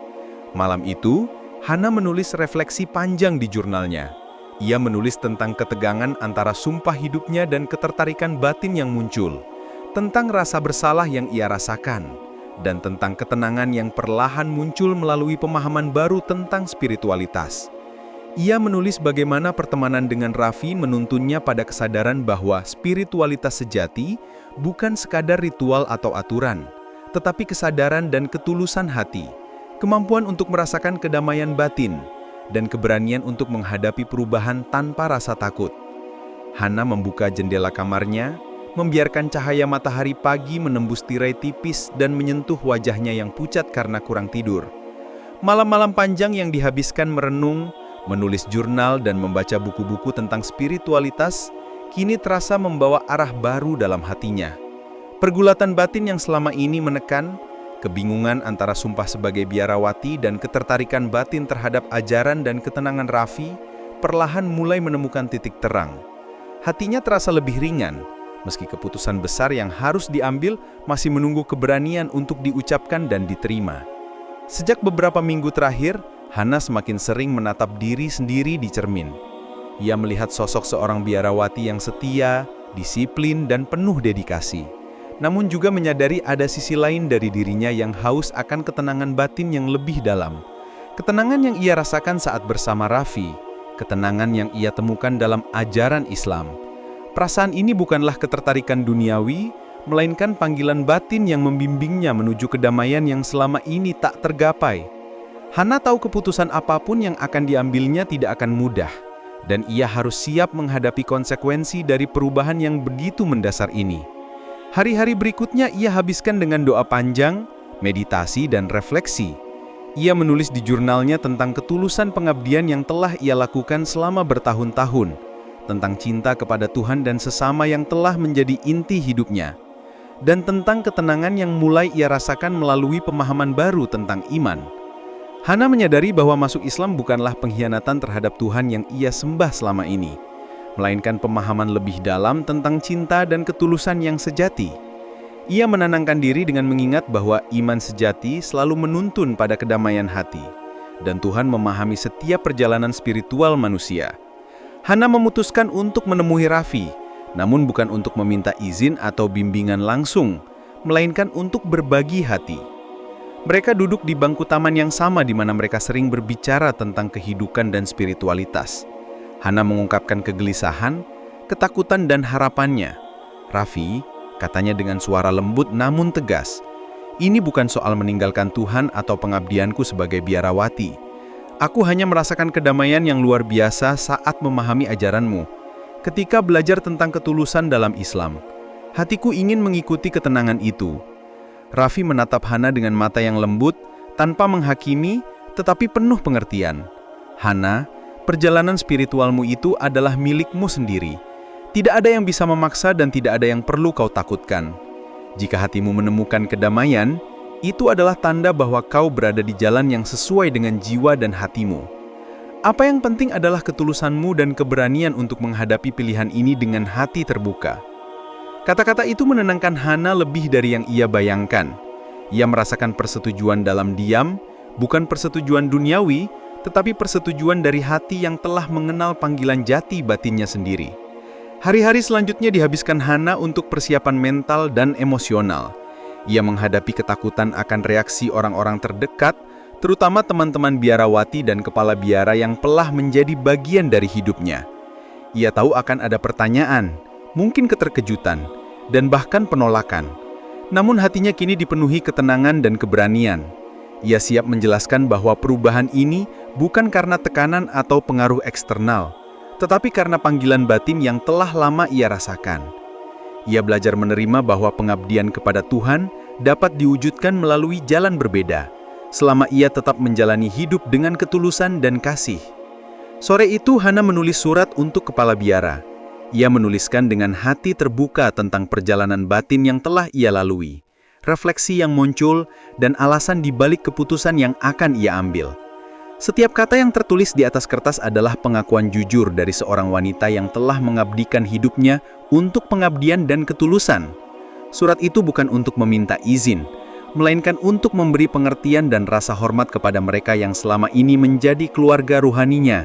Malam itu, Hana menulis refleksi panjang di jurnalnya. Ia menulis tentang ketegangan antara sumpah hidupnya dan ketertarikan batin yang muncul, tentang rasa bersalah yang ia rasakan, dan tentang ketenangan yang perlahan muncul melalui pemahaman baru tentang spiritualitas. Ia menulis bagaimana pertemanan dengan Raffi menuntunnya pada kesadaran bahwa spiritualitas sejati bukan sekadar ritual atau aturan, tetapi kesadaran dan ketulusan hati, kemampuan untuk merasakan kedamaian batin, dan keberanian untuk menghadapi perubahan tanpa rasa takut. Hana membuka jendela kamarnya, membiarkan cahaya matahari pagi menembus tirai tipis dan menyentuh wajahnya yang pucat karena kurang tidur. Malam-malam panjang yang dihabiskan merenung, menulis jurnal dan membaca buku-buku tentang spiritualitas, kini terasa membawa arah baru dalam hatinya. Pergulatan batin yang selama ini menekan, kebingungan antara sumpah sebagai biarawati dan ketertarikan batin terhadap ajaran dan ketenangan Raffi, perlahan mulai menemukan titik terang. Hatinya terasa lebih ringan, meski keputusan besar yang harus diambil masih menunggu keberanian untuk diucapkan dan diterima. Sejak beberapa minggu terakhir, Hana semakin sering menatap diri sendiri di cermin. Ia melihat sosok seorang biarawati yang setia, disiplin, dan penuh dedikasi. Namun juga menyadari ada sisi lain dari dirinya yang haus akan ketenangan batin yang lebih dalam. Ketenangan yang ia rasakan saat bersama Raffi, ketenangan yang ia temukan dalam ajaran Islam. Perasaan ini bukanlah ketertarikan duniawi, melainkan panggilan batin yang membimbingnya menuju kedamaian yang selama ini tak tergapai. Hana tahu keputusan apapun yang akan diambilnya tidak akan mudah, dan ia harus siap menghadapi konsekuensi dari perubahan yang begitu mendasar ini. Hari-hari berikutnya ia habiskan dengan doa panjang, meditasi, dan refleksi. Ia menulis di jurnalnya tentang ketulusan pengabdian yang telah ia lakukan selama bertahun-tahun, tentang cinta kepada Tuhan dan sesama yang telah menjadi inti hidupnya, dan tentang ketenangan yang mulai ia rasakan melalui pemahaman baru tentang iman. Hana menyadari bahwa masuk Islam bukanlah pengkhianatan terhadap Tuhan yang ia sembah selama ini, melainkan pemahaman lebih dalam tentang cinta dan ketulusan yang sejati. Ia menenangkan diri dengan mengingat bahwa iman sejati selalu menuntun pada kedamaian hati, dan Tuhan memahami setiap perjalanan spiritual manusia. Hana memutuskan untuk menemui Raffi, namun bukan untuk meminta izin atau bimbingan langsung, melainkan untuk berbagi hati. Mereka duduk di bangku taman yang sama di mana mereka sering berbicara tentang kehidupan dan spiritualitas. Hana mengungkapkan kegelisahan, ketakutan, dan harapannya. Raffi, katanya dengan suara lembut namun tegas, "Ini bukan soal meninggalkan Tuhan atau pengabdianku sebagai biarawati. Aku hanya merasakan kedamaian yang luar biasa saat memahami ajaranmu. Ketika belajar tentang ketulusan dalam Islam, hatiku ingin mengikuti ketenangan itu." Raffi menatap Hana dengan mata yang lembut, tanpa menghakimi, tetapi penuh pengertian. "Hana, perjalanan spiritualmu itu adalah milikmu sendiri. Tidak ada yang bisa memaksa dan tidak ada yang perlu kau takutkan. Jika hatimu menemukan kedamaian, itu adalah tanda bahwa kau berada di jalan yang sesuai dengan jiwa dan hatimu. Apa yang penting adalah ketulusanmu dan keberanian untuk menghadapi pilihan ini dengan hati terbuka." Kata-kata itu menenangkan Hana lebih dari yang ia bayangkan. Ia merasakan persetujuan dalam diam, bukan persetujuan duniawi, tetapi persetujuan dari hati yang telah mengenal panggilan jati batinnya sendiri. Hari-hari selanjutnya dihabiskan Hana untuk persiapan mental dan emosional. Ia menghadapi ketakutan akan reaksi orang-orang terdekat, terutama teman-teman biarawati dan kepala biara yang telah menjadi bagian dari hidupnya. Ia tahu akan ada pertanyaan, mungkin keterkejutan, dan bahkan penolakan. Namun hatinya kini dipenuhi ketenangan dan keberanian. Ia siap menjelaskan bahwa perubahan ini bukan karena tekanan atau pengaruh eksternal, tetapi karena panggilan batin yang telah lama ia rasakan. Ia belajar menerima bahwa pengabdian kepada Tuhan dapat diwujudkan melalui jalan berbeda, selama ia tetap menjalani hidup dengan ketulusan dan kasih. Sore itu Hana menulis surat untuk kepala biara. Ia menuliskan dengan hati terbuka tentang perjalanan batin yang telah ia lalui, refleksi yang muncul, dan alasan di balik keputusan yang akan ia ambil. Setiap kata yang tertulis di atas kertas adalah pengakuan jujur dari seorang wanita yang telah mengabdikan hidupnya untuk pengabdian dan ketulusan. Surat itu bukan untuk meminta izin, melainkan untuk memberi pengertian dan rasa hormat kepada mereka yang selama ini menjadi keluarga ruhaninya.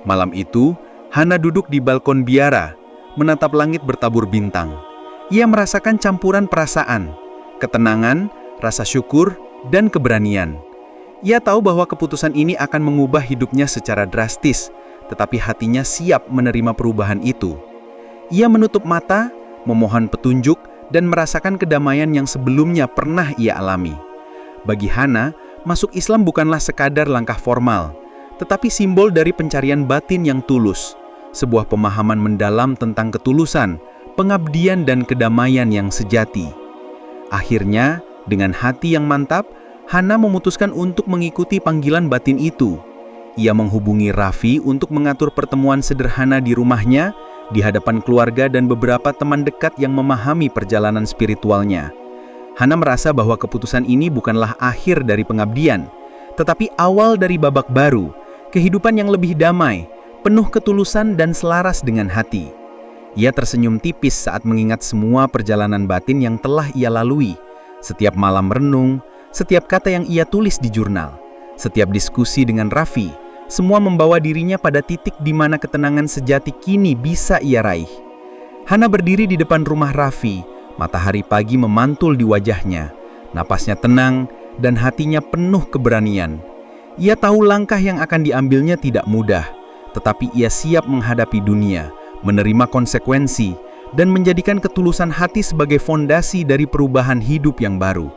Malam itu, Hana duduk di balkon biara, menatap langit bertabur bintang. Ia merasakan campuran perasaan, ketenangan, rasa syukur, dan keberanian. Ia tahu bahwa keputusan ini akan mengubah hidupnya secara drastis, tetapi hatinya siap menerima perubahan itu. Ia menutup mata, memohon petunjuk, dan merasakan kedamaian yang sebelumnya pernah ia alami. Bagi Hana, masuk Islam bukanlah sekadar langkah formal, tetapi simbol dari pencarian batin yang tulus, sebuah pemahaman mendalam tentang ketulusan, pengabdian, dan kedamaian yang sejati. Akhirnya, dengan hati yang mantap, Hana memutuskan untuk mengikuti panggilan batin itu. Ia menghubungi Raffi untuk mengatur pertemuan sederhana di rumahnya, di hadapan keluarga dan beberapa teman dekat yang memahami perjalanan spiritualnya. Hana merasa bahwa keputusan ini bukanlah akhir dari pengabdian, tetapi awal dari babak baru, kehidupan yang lebih damai, penuh ketulusan dan selaras dengan hati. Ia tersenyum tipis saat mengingat semua perjalanan batin yang telah ia lalui, setiap malam renung, setiap kata yang ia tulis di jurnal, setiap diskusi dengan Raffi, semua membawa dirinya pada titik di mana ketenangan sejati kini bisa ia raih. Hana berdiri di depan rumah Raffi, matahari pagi memantul di wajahnya, napasnya tenang dan hatinya penuh keberanian. Ia tahu langkah yang akan diambilnya tidak mudah, tetapi ia siap menghadapi dunia, menerima konsekuensi, dan menjadikan ketulusan hati sebagai fondasi dari perubahan hidup yang baru.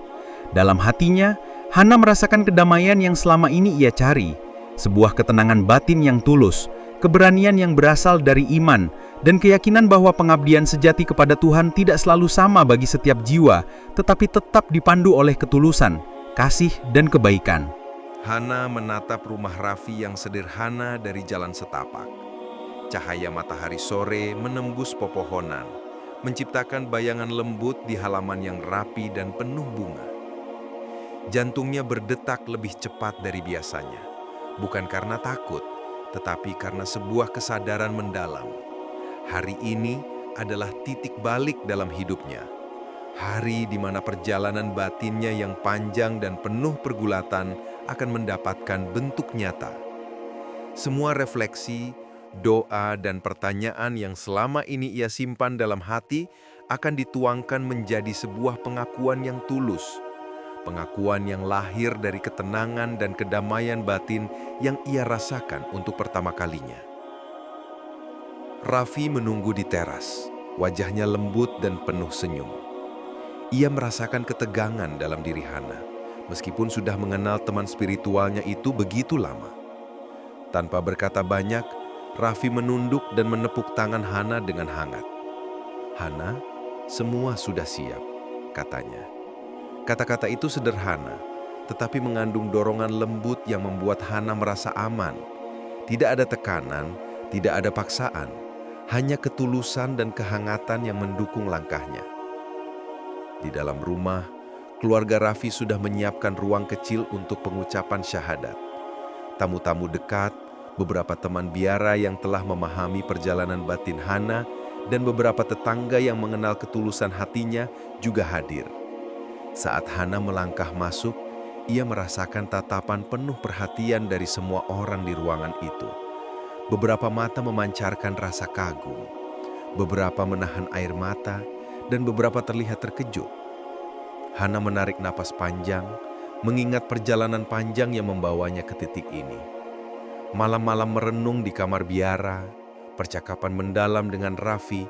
Dalam hatinya, Hana merasakan kedamaian yang selama ini ia cari, sebuah ketenangan batin yang tulus, keberanian yang berasal dari iman, dan keyakinan bahwa pengabdian sejati kepada Tuhan tidak selalu sama bagi setiap jiwa, tetapi tetap dipandu oleh ketulusan, kasih, dan kebaikan. Hana menatap rumah Raffi yang sederhana dari jalan setapak. Cahaya matahari sore menembus pepohonan, menciptakan bayangan lembut di halaman yang rapi dan penuh bunga. Jantungnya berdetak lebih cepat dari biasanya, bukan karena takut, tetapi karena sebuah kesadaran mendalam. Hari ini adalah titik balik dalam hidupnya. Hari di mana perjalanan batinnya yang panjang dan penuh pergulatan akan mendapatkan bentuk nyata. Semua refleksi, doa, dan pertanyaan yang selama ini ia simpan dalam hati akan dituangkan menjadi sebuah pengakuan yang tulus. Pengakuan yang lahir dari ketenangan dan kedamaian batin yang ia rasakan untuk pertama kalinya. Raffi menunggu di teras, wajahnya lembut dan penuh senyum. Ia merasakan ketegangan dalam diri Hana, meskipun sudah mengenal teman spiritualnya itu begitu lama. Tanpa berkata banyak, Raffi menunduk dan menepuk tangan Hana dengan hangat. "Hana, semua sudah siap," katanya. Kata-kata itu sederhana, tetapi mengandung dorongan lembut yang membuat Hana merasa aman. Tidak ada tekanan, tidak ada paksaan, hanya ketulusan dan kehangatan yang mendukung langkahnya. Di dalam rumah, keluarga Raffi sudah menyiapkan ruang kecil untuk pengucapan syahadat. Tamu-tamu dekat, beberapa teman biara yang telah memahami perjalanan batin Hana, dan beberapa tetangga yang mengenal ketulusan hatinya juga hadir. Saat Hana melangkah masuk, ia merasakan tatapan penuh perhatian dari semua orang di ruangan itu. Beberapa mata memancarkan rasa kagum, beberapa menahan air mata, dan beberapa terlihat terkejut. Hana menarik napas panjang, mengingat perjalanan panjang yang membawanya ke titik ini. Malam-malam merenung di kamar biara, percakapan mendalam dengan Raffi,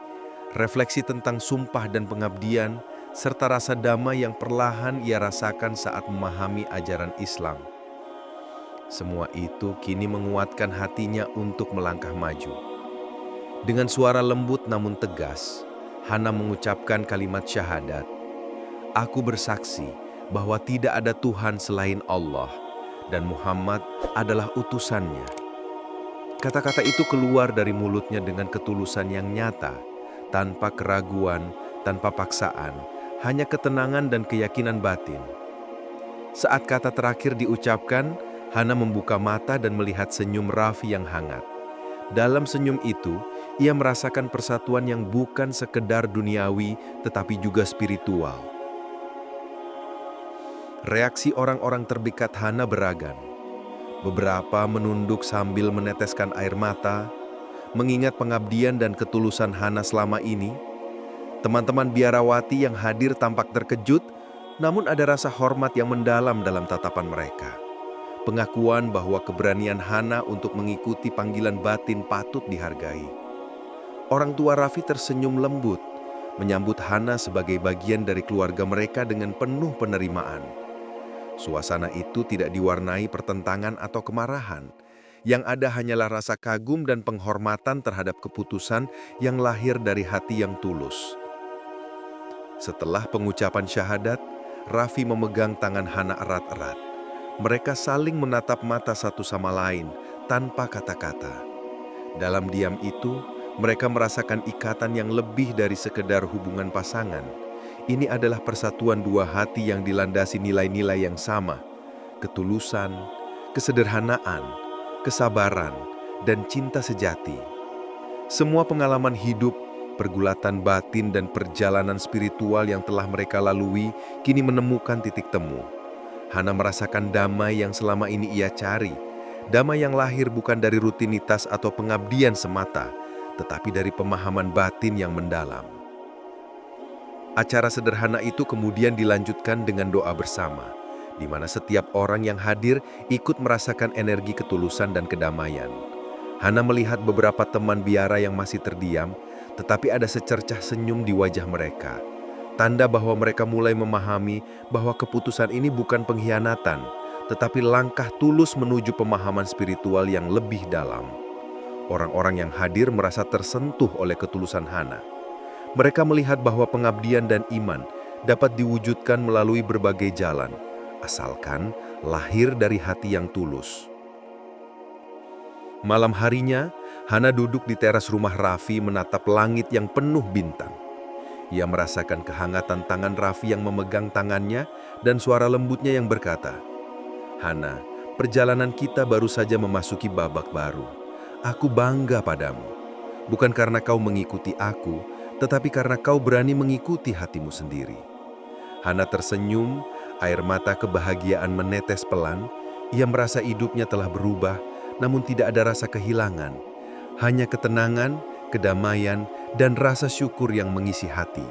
refleksi tentang sumpah dan pengabdian, serta rasa damai yang perlahan ia rasakan saat memahami ajaran Islam. Semua itu kini menguatkan hatinya untuk melangkah maju. Dengan suara lembut namun tegas, Hana mengucapkan kalimat syahadat. "Aku bersaksi bahwa tidak ada Tuhan selain Allah, dan Muhammad adalah utusannya." Kata-kata itu keluar dari mulutnya dengan ketulusan yang nyata, tanpa keraguan, tanpa paksaan, hanya ketenangan dan keyakinan batin. Saat kata terakhir diucapkan, Hana membuka mata dan melihat senyum Raffi yang hangat. Dalam senyum itu, ia merasakan persatuan yang bukan sekedar duniawi, tetapi juga spiritual. Reaksi orang-orang terdekat Hana beragam. Beberapa menunduk sambil meneteskan air mata, mengingat pengabdian dan ketulusan Hana selama ini. Teman-teman biarawati yang hadir tampak terkejut, namun ada rasa hormat yang mendalam dalam tatapan mereka. Pengakuan bahwa keberanian Hana untuk mengikuti panggilan batin patut dihargai. Orang tua Raffi tersenyum lembut, menyambut Hana sebagai bagian dari keluarga mereka dengan penuh penerimaan. Suasana itu tidak diwarnai pertentangan atau kemarahan. Yang ada hanyalah rasa kagum dan penghormatan terhadap keputusan yang lahir dari hati yang tulus. Setelah pengucapan syahadat, Raffi memegang tangan Hana erat-erat. Mereka saling menatap mata satu sama lain tanpa kata-kata. Dalam diam itu, mereka merasakan ikatan yang lebih dari sekedar hubungan pasangan. Ini adalah persatuan dua hati yang dilandasi nilai-nilai yang sama, ketulusan, kesederhanaan, kesabaran, dan cinta sejati. Semua pengalaman hidup, pergulatan batin, dan perjalanan spiritual yang telah mereka lalui kini menemukan titik temu. Hana merasakan damai yang selama ini ia cari, Damai yang lahir bukan dari rutinitas atau pengabdian semata, tetapi dari pemahaman batin yang mendalam. Acara sederhana itu kemudian dilanjutkan dengan doa bersama, di mana setiap orang yang hadir ikut merasakan energi ketulusan dan kedamaian. Hana melihat beberapa teman biara yang masih terdiam, tetapi ada secercah senyum di wajah mereka. Tanda bahwa mereka mulai memahami bahwa keputusan ini bukan pengkhianatan, tetapi langkah tulus menuju pemahaman spiritual yang lebih dalam. Orang-orang yang hadir merasa tersentuh oleh ketulusan Hana. Mereka melihat bahwa pengabdian dan iman dapat diwujudkan melalui berbagai jalan, asalkan lahir dari hati yang tulus. Malam harinya, Hana duduk di teras rumah Raffi menatap langit yang penuh bintang. Ia merasakan kehangatan tangan Raffi yang memegang tangannya dan suara lembutnya yang berkata, "Hana, perjalanan kita baru saja memasuki babak baru. Aku bangga padamu, bukan karena kau mengikuti aku, tetapi karena kau berani mengikuti hatimu sendiri." Hana tersenyum, air mata kebahagiaan menetes pelan. Ia merasa hidupnya telah berubah, namun tidak ada rasa kehilangan. Hanya ketenangan, kedamaian, dan rasa syukur yang mengisi hati.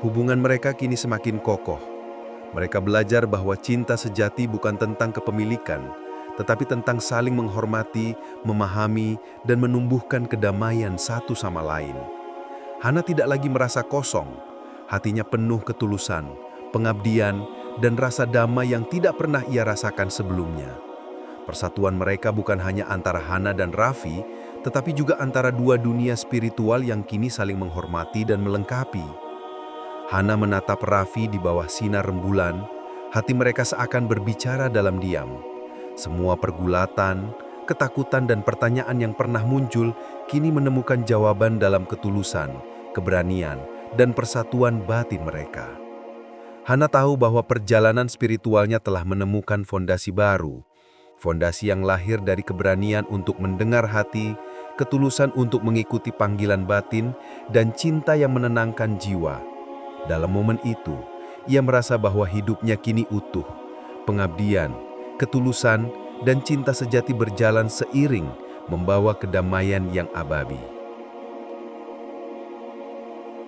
Hubungan mereka kini semakin kokoh. Mereka belajar bahwa cinta sejati bukan tentang kepemilikan, tetapi tentang saling menghormati, memahami, dan menumbuhkan kedamaian satu sama lain. Hana tidak lagi merasa kosong. Hatinya penuh ketulusan, pengabdian, dan rasa damai yang tidak pernah ia rasakan sebelumnya. Persatuan mereka bukan hanya antara Hana dan Raffi, tetapi juga antara dua dunia spiritual yang kini saling menghormati dan melengkapi. Hana menatap Raffi di bawah sinar rembulan, hati mereka seakan berbicara dalam diam. Semua pergulatan, ketakutan dan pertanyaan yang pernah muncul kini menemukan jawaban dalam ketulusan, keberanian, dan persatuan batin mereka. Hana tahu bahwa perjalanan spiritualnya telah menemukan fondasi baru. Fondasi yang lahir dari keberanian untuk mendengar hati, ketulusan untuk mengikuti panggilan batin, dan cinta yang menenangkan jiwa. Dalam momen itu, ia merasa bahwa hidupnya kini utuh. Pengabdian, ketulusan, dan cinta sejati berjalan seiring, membawa kedamaian yang abadi.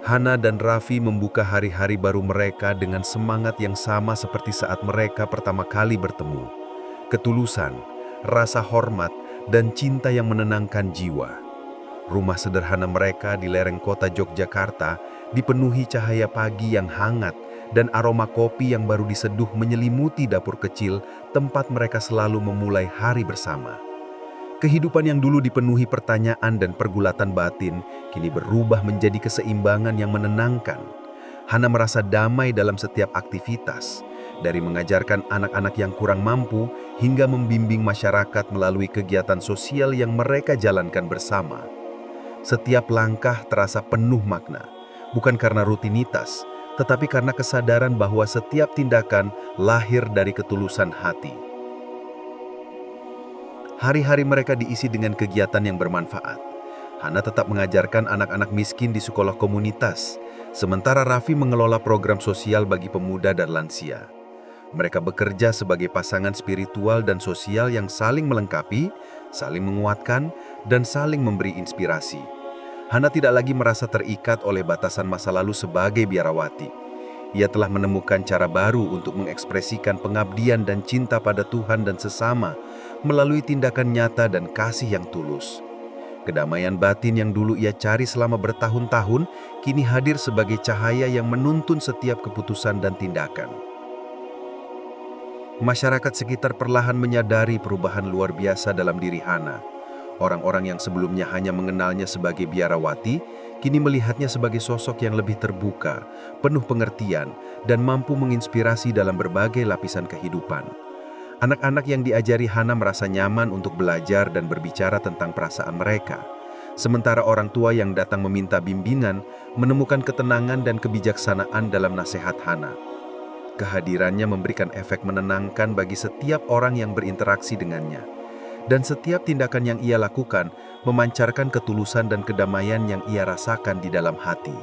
Hana dan Raffi membuka hari-hari baru mereka dengan semangat yang sama seperti saat mereka pertama kali bertemu. Ketulusan, rasa hormat, dan cinta yang menenangkan jiwa. Rumah sederhana mereka di lereng kota Yogyakarta dipenuhi cahaya pagi yang hangat dan aroma kopi yang baru diseduh menyelimuti dapur kecil tempat mereka selalu memulai hari bersama. Kehidupan yang dulu dipenuhi pertanyaan dan pergulatan batin kini berubah menjadi keseimbangan yang menenangkan. Hana merasa damai dalam setiap aktivitas, dari mengajarkan anak-anak yang kurang mampu hingga membimbing masyarakat melalui kegiatan sosial yang mereka jalankan bersama. Setiap langkah terasa penuh makna, bukan karena rutinitas, tetapi karena kesadaran bahwa setiap tindakan lahir dari ketulusan hati. Hari-hari mereka diisi dengan kegiatan yang bermanfaat. Hana tetap mengajarkan anak-anak miskin di sekolah komunitas, sementara Raffi mengelola program sosial bagi pemuda dan lansia. Mereka bekerja sebagai pasangan spiritual dan sosial yang saling melengkapi, saling menguatkan, dan saling memberi inspirasi. Hana tidak lagi merasa terikat oleh batasan masa lalu sebagai biarawati. Ia telah menemukan cara baru untuk mengekspresikan pengabdian dan cinta pada Tuhan dan sesama melalui tindakan nyata dan kasih yang tulus. Kedamaian batin yang dulu ia cari selama bertahun-tahun kini hadir sebagai cahaya yang menuntun setiap keputusan dan tindakan. Masyarakat sekitar perlahan menyadari perubahan luar biasa dalam diri Hana. Orang-orang yang sebelumnya hanya mengenalnya sebagai biarawati, kini melihatnya sebagai sosok yang lebih terbuka, penuh pengertian, dan mampu menginspirasi dalam berbagai lapisan kehidupan. Anak-anak yang diajari Hana merasa nyaman untuk belajar dan berbicara tentang perasaan mereka. Sementara orang tua yang datang meminta bimbingan menemukan ketenangan dan kebijaksanaan dalam nasihat Hana. Kehadirannya memberikan efek menenangkan bagi setiap orang yang berinteraksi dengannya. Dan setiap tindakan yang ia lakukan memancarkan ketulusan dan kedamaian yang ia rasakan di dalam hati.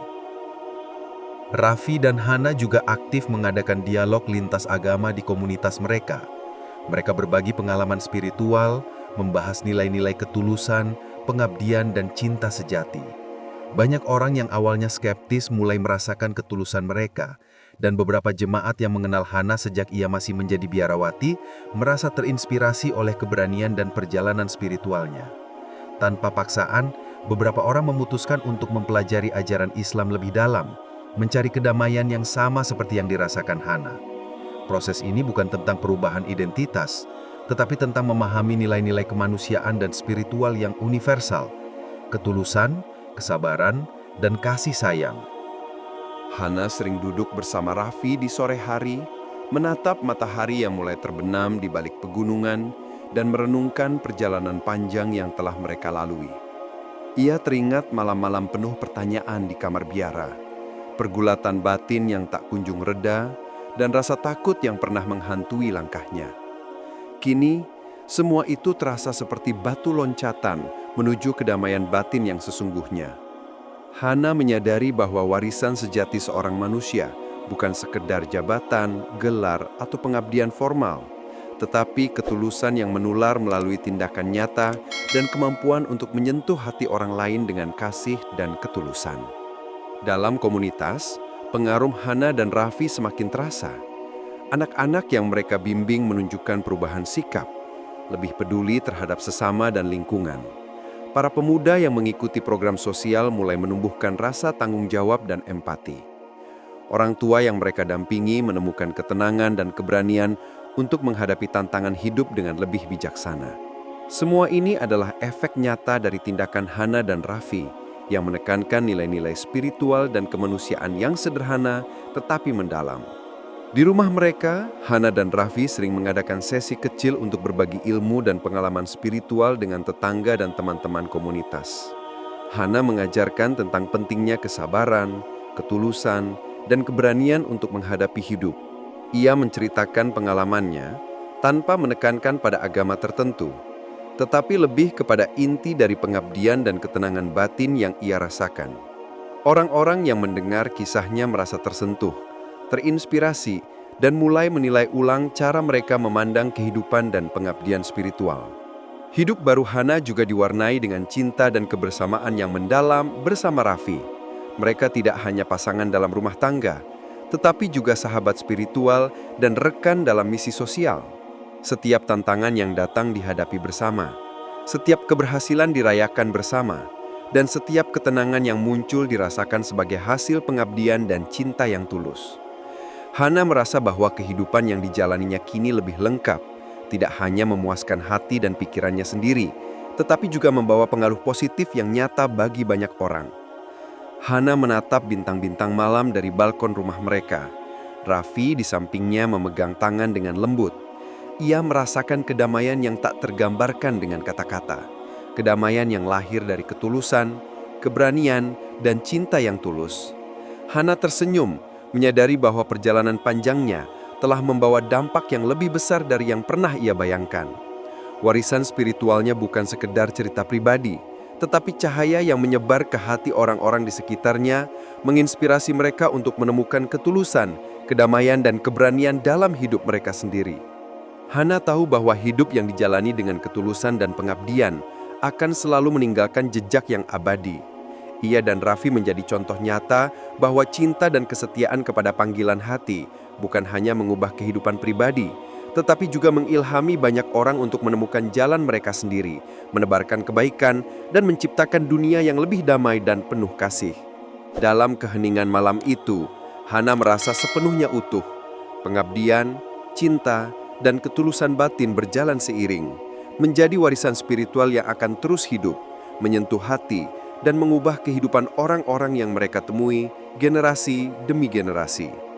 Raffi dan Hana juga aktif mengadakan dialog lintas agama di komunitas mereka. Mereka berbagi pengalaman spiritual, membahas nilai-nilai ketulusan, pengabdian, dan cinta sejati. Banyak orang yang awalnya skeptis mulai merasakan ketulusan mereka, dan beberapa jemaat yang mengenal Hana sejak ia masih menjadi biarawati merasa terinspirasi oleh keberanian dan perjalanan spiritualnya. Tanpa paksaan, beberapa orang memutuskan untuk mempelajari ajaran Islam lebih dalam, mencari kedamaian yang sama seperti yang dirasakan Hana. Proses ini bukan tentang perubahan identitas, tetapi tentang memahami nilai-nilai kemanusiaan dan spiritual yang universal, ketulusan, kesabaran, dan kasih sayang. Hana sering duduk bersama Raffi di sore hari, menatap matahari yang mulai terbenam di balik pegunungan, dan merenungkan perjalanan panjang yang telah mereka lalui. Ia teringat malam-malam penuh pertanyaan di kamar biara, pergulatan batin yang tak kunjung reda, dan rasa takut yang pernah menghantui langkahnya. Kini, semua itu terasa seperti batu loncatan menuju kedamaian batin yang sesungguhnya. Hana menyadari bahwa warisan sejati seorang manusia bukan sekedar jabatan, gelar, atau pengabdian formal, tetapi ketulusan yang menular melalui tindakan nyata dan kemampuan untuk menyentuh hati orang lain dengan kasih dan ketulusan. Dalam komunitas, pengaruh Hana dan Raffi semakin terasa. Anak-anak yang mereka bimbing menunjukkan perubahan sikap, lebih peduli terhadap sesama dan lingkungan. Para pemuda yang mengikuti program sosial mulai menumbuhkan rasa tanggung jawab dan empati. Orang tua yang mereka dampingi menemukan ketenangan dan keberanian untuk menghadapi tantangan hidup dengan lebih bijaksana. Semua ini adalah efek nyata dari tindakan Hana dan Raffi yang menekankan nilai-nilai spiritual dan kemanusiaan yang sederhana tetapi mendalam. Di rumah mereka, Hana dan Raffi sering mengadakan sesi kecil untuk berbagi ilmu dan pengalaman spiritual dengan tetangga dan teman-teman komunitas. Hana mengajarkan tentang pentingnya kesabaran, ketulusan, dan keberanian untuk menghadapi hidup. Ia menceritakan pengalamannya tanpa menekankan pada agama tertentu, tetapi lebih kepada inti dari pengabdian dan ketenangan batin yang ia rasakan. Orang-orang yang mendengar kisahnya merasa tersentuh, terinspirasi, dan mulai menilai ulang cara mereka memandang kehidupan dan pengabdian spiritual. Hidup baru Hana juga diwarnai dengan cinta dan kebersamaan yang mendalam bersama Raffi. Mereka tidak hanya pasangan dalam rumah tangga, tetapi juga sahabat spiritual dan rekan dalam misi sosial. Setiap tantangan yang datang dihadapi bersama, setiap keberhasilan dirayakan bersama, dan setiap ketenangan yang muncul dirasakan sebagai hasil pengabdian dan cinta yang tulus. Hana merasa bahwa kehidupan yang dijalaninya kini lebih lengkap, tidak hanya memuaskan hati dan pikirannya sendiri, tetapi juga membawa pengaruh positif yang nyata bagi banyak orang. Hana menatap bintang-bintang malam dari balkon rumah mereka. Raffi di sampingnya memegang tangan dengan lembut. Ia merasakan kedamaian yang tak tergambarkan dengan kata-kata. Kedamaian yang lahir dari ketulusan, keberanian, dan cinta yang tulus. Hana tersenyum, menyadari bahwa perjalanan panjangnya telah membawa dampak yang lebih besar dari yang pernah ia bayangkan. Warisan spiritualnya bukan sekedar cerita pribadi, tetapi cahaya yang menyebar ke hati orang-orang di sekitarnya, menginspirasi mereka untuk menemukan ketulusan, kedamaian, dan keberanian dalam hidup mereka sendiri. Hana tahu bahwa hidup yang dijalani dengan ketulusan dan pengabdian akan selalu meninggalkan jejak yang abadi. Ia dan Raffi menjadi contoh nyata bahwa cinta dan kesetiaan kepada panggilan hati bukan hanya mengubah kehidupan pribadi, tetapi juga mengilhami banyak orang untuk menemukan jalan mereka sendiri, menebarkan kebaikan, dan menciptakan dunia yang lebih damai dan penuh kasih. Dalam keheningan malam itu, Hana merasa sepenuhnya utuh. Pengabdian, cinta, dan ketulusan batin berjalan seiring, menjadi warisan spiritual yang akan terus hidup, menyentuh hati, dan mengubah kehidupan orang-orang yang mereka temui generasi demi generasi.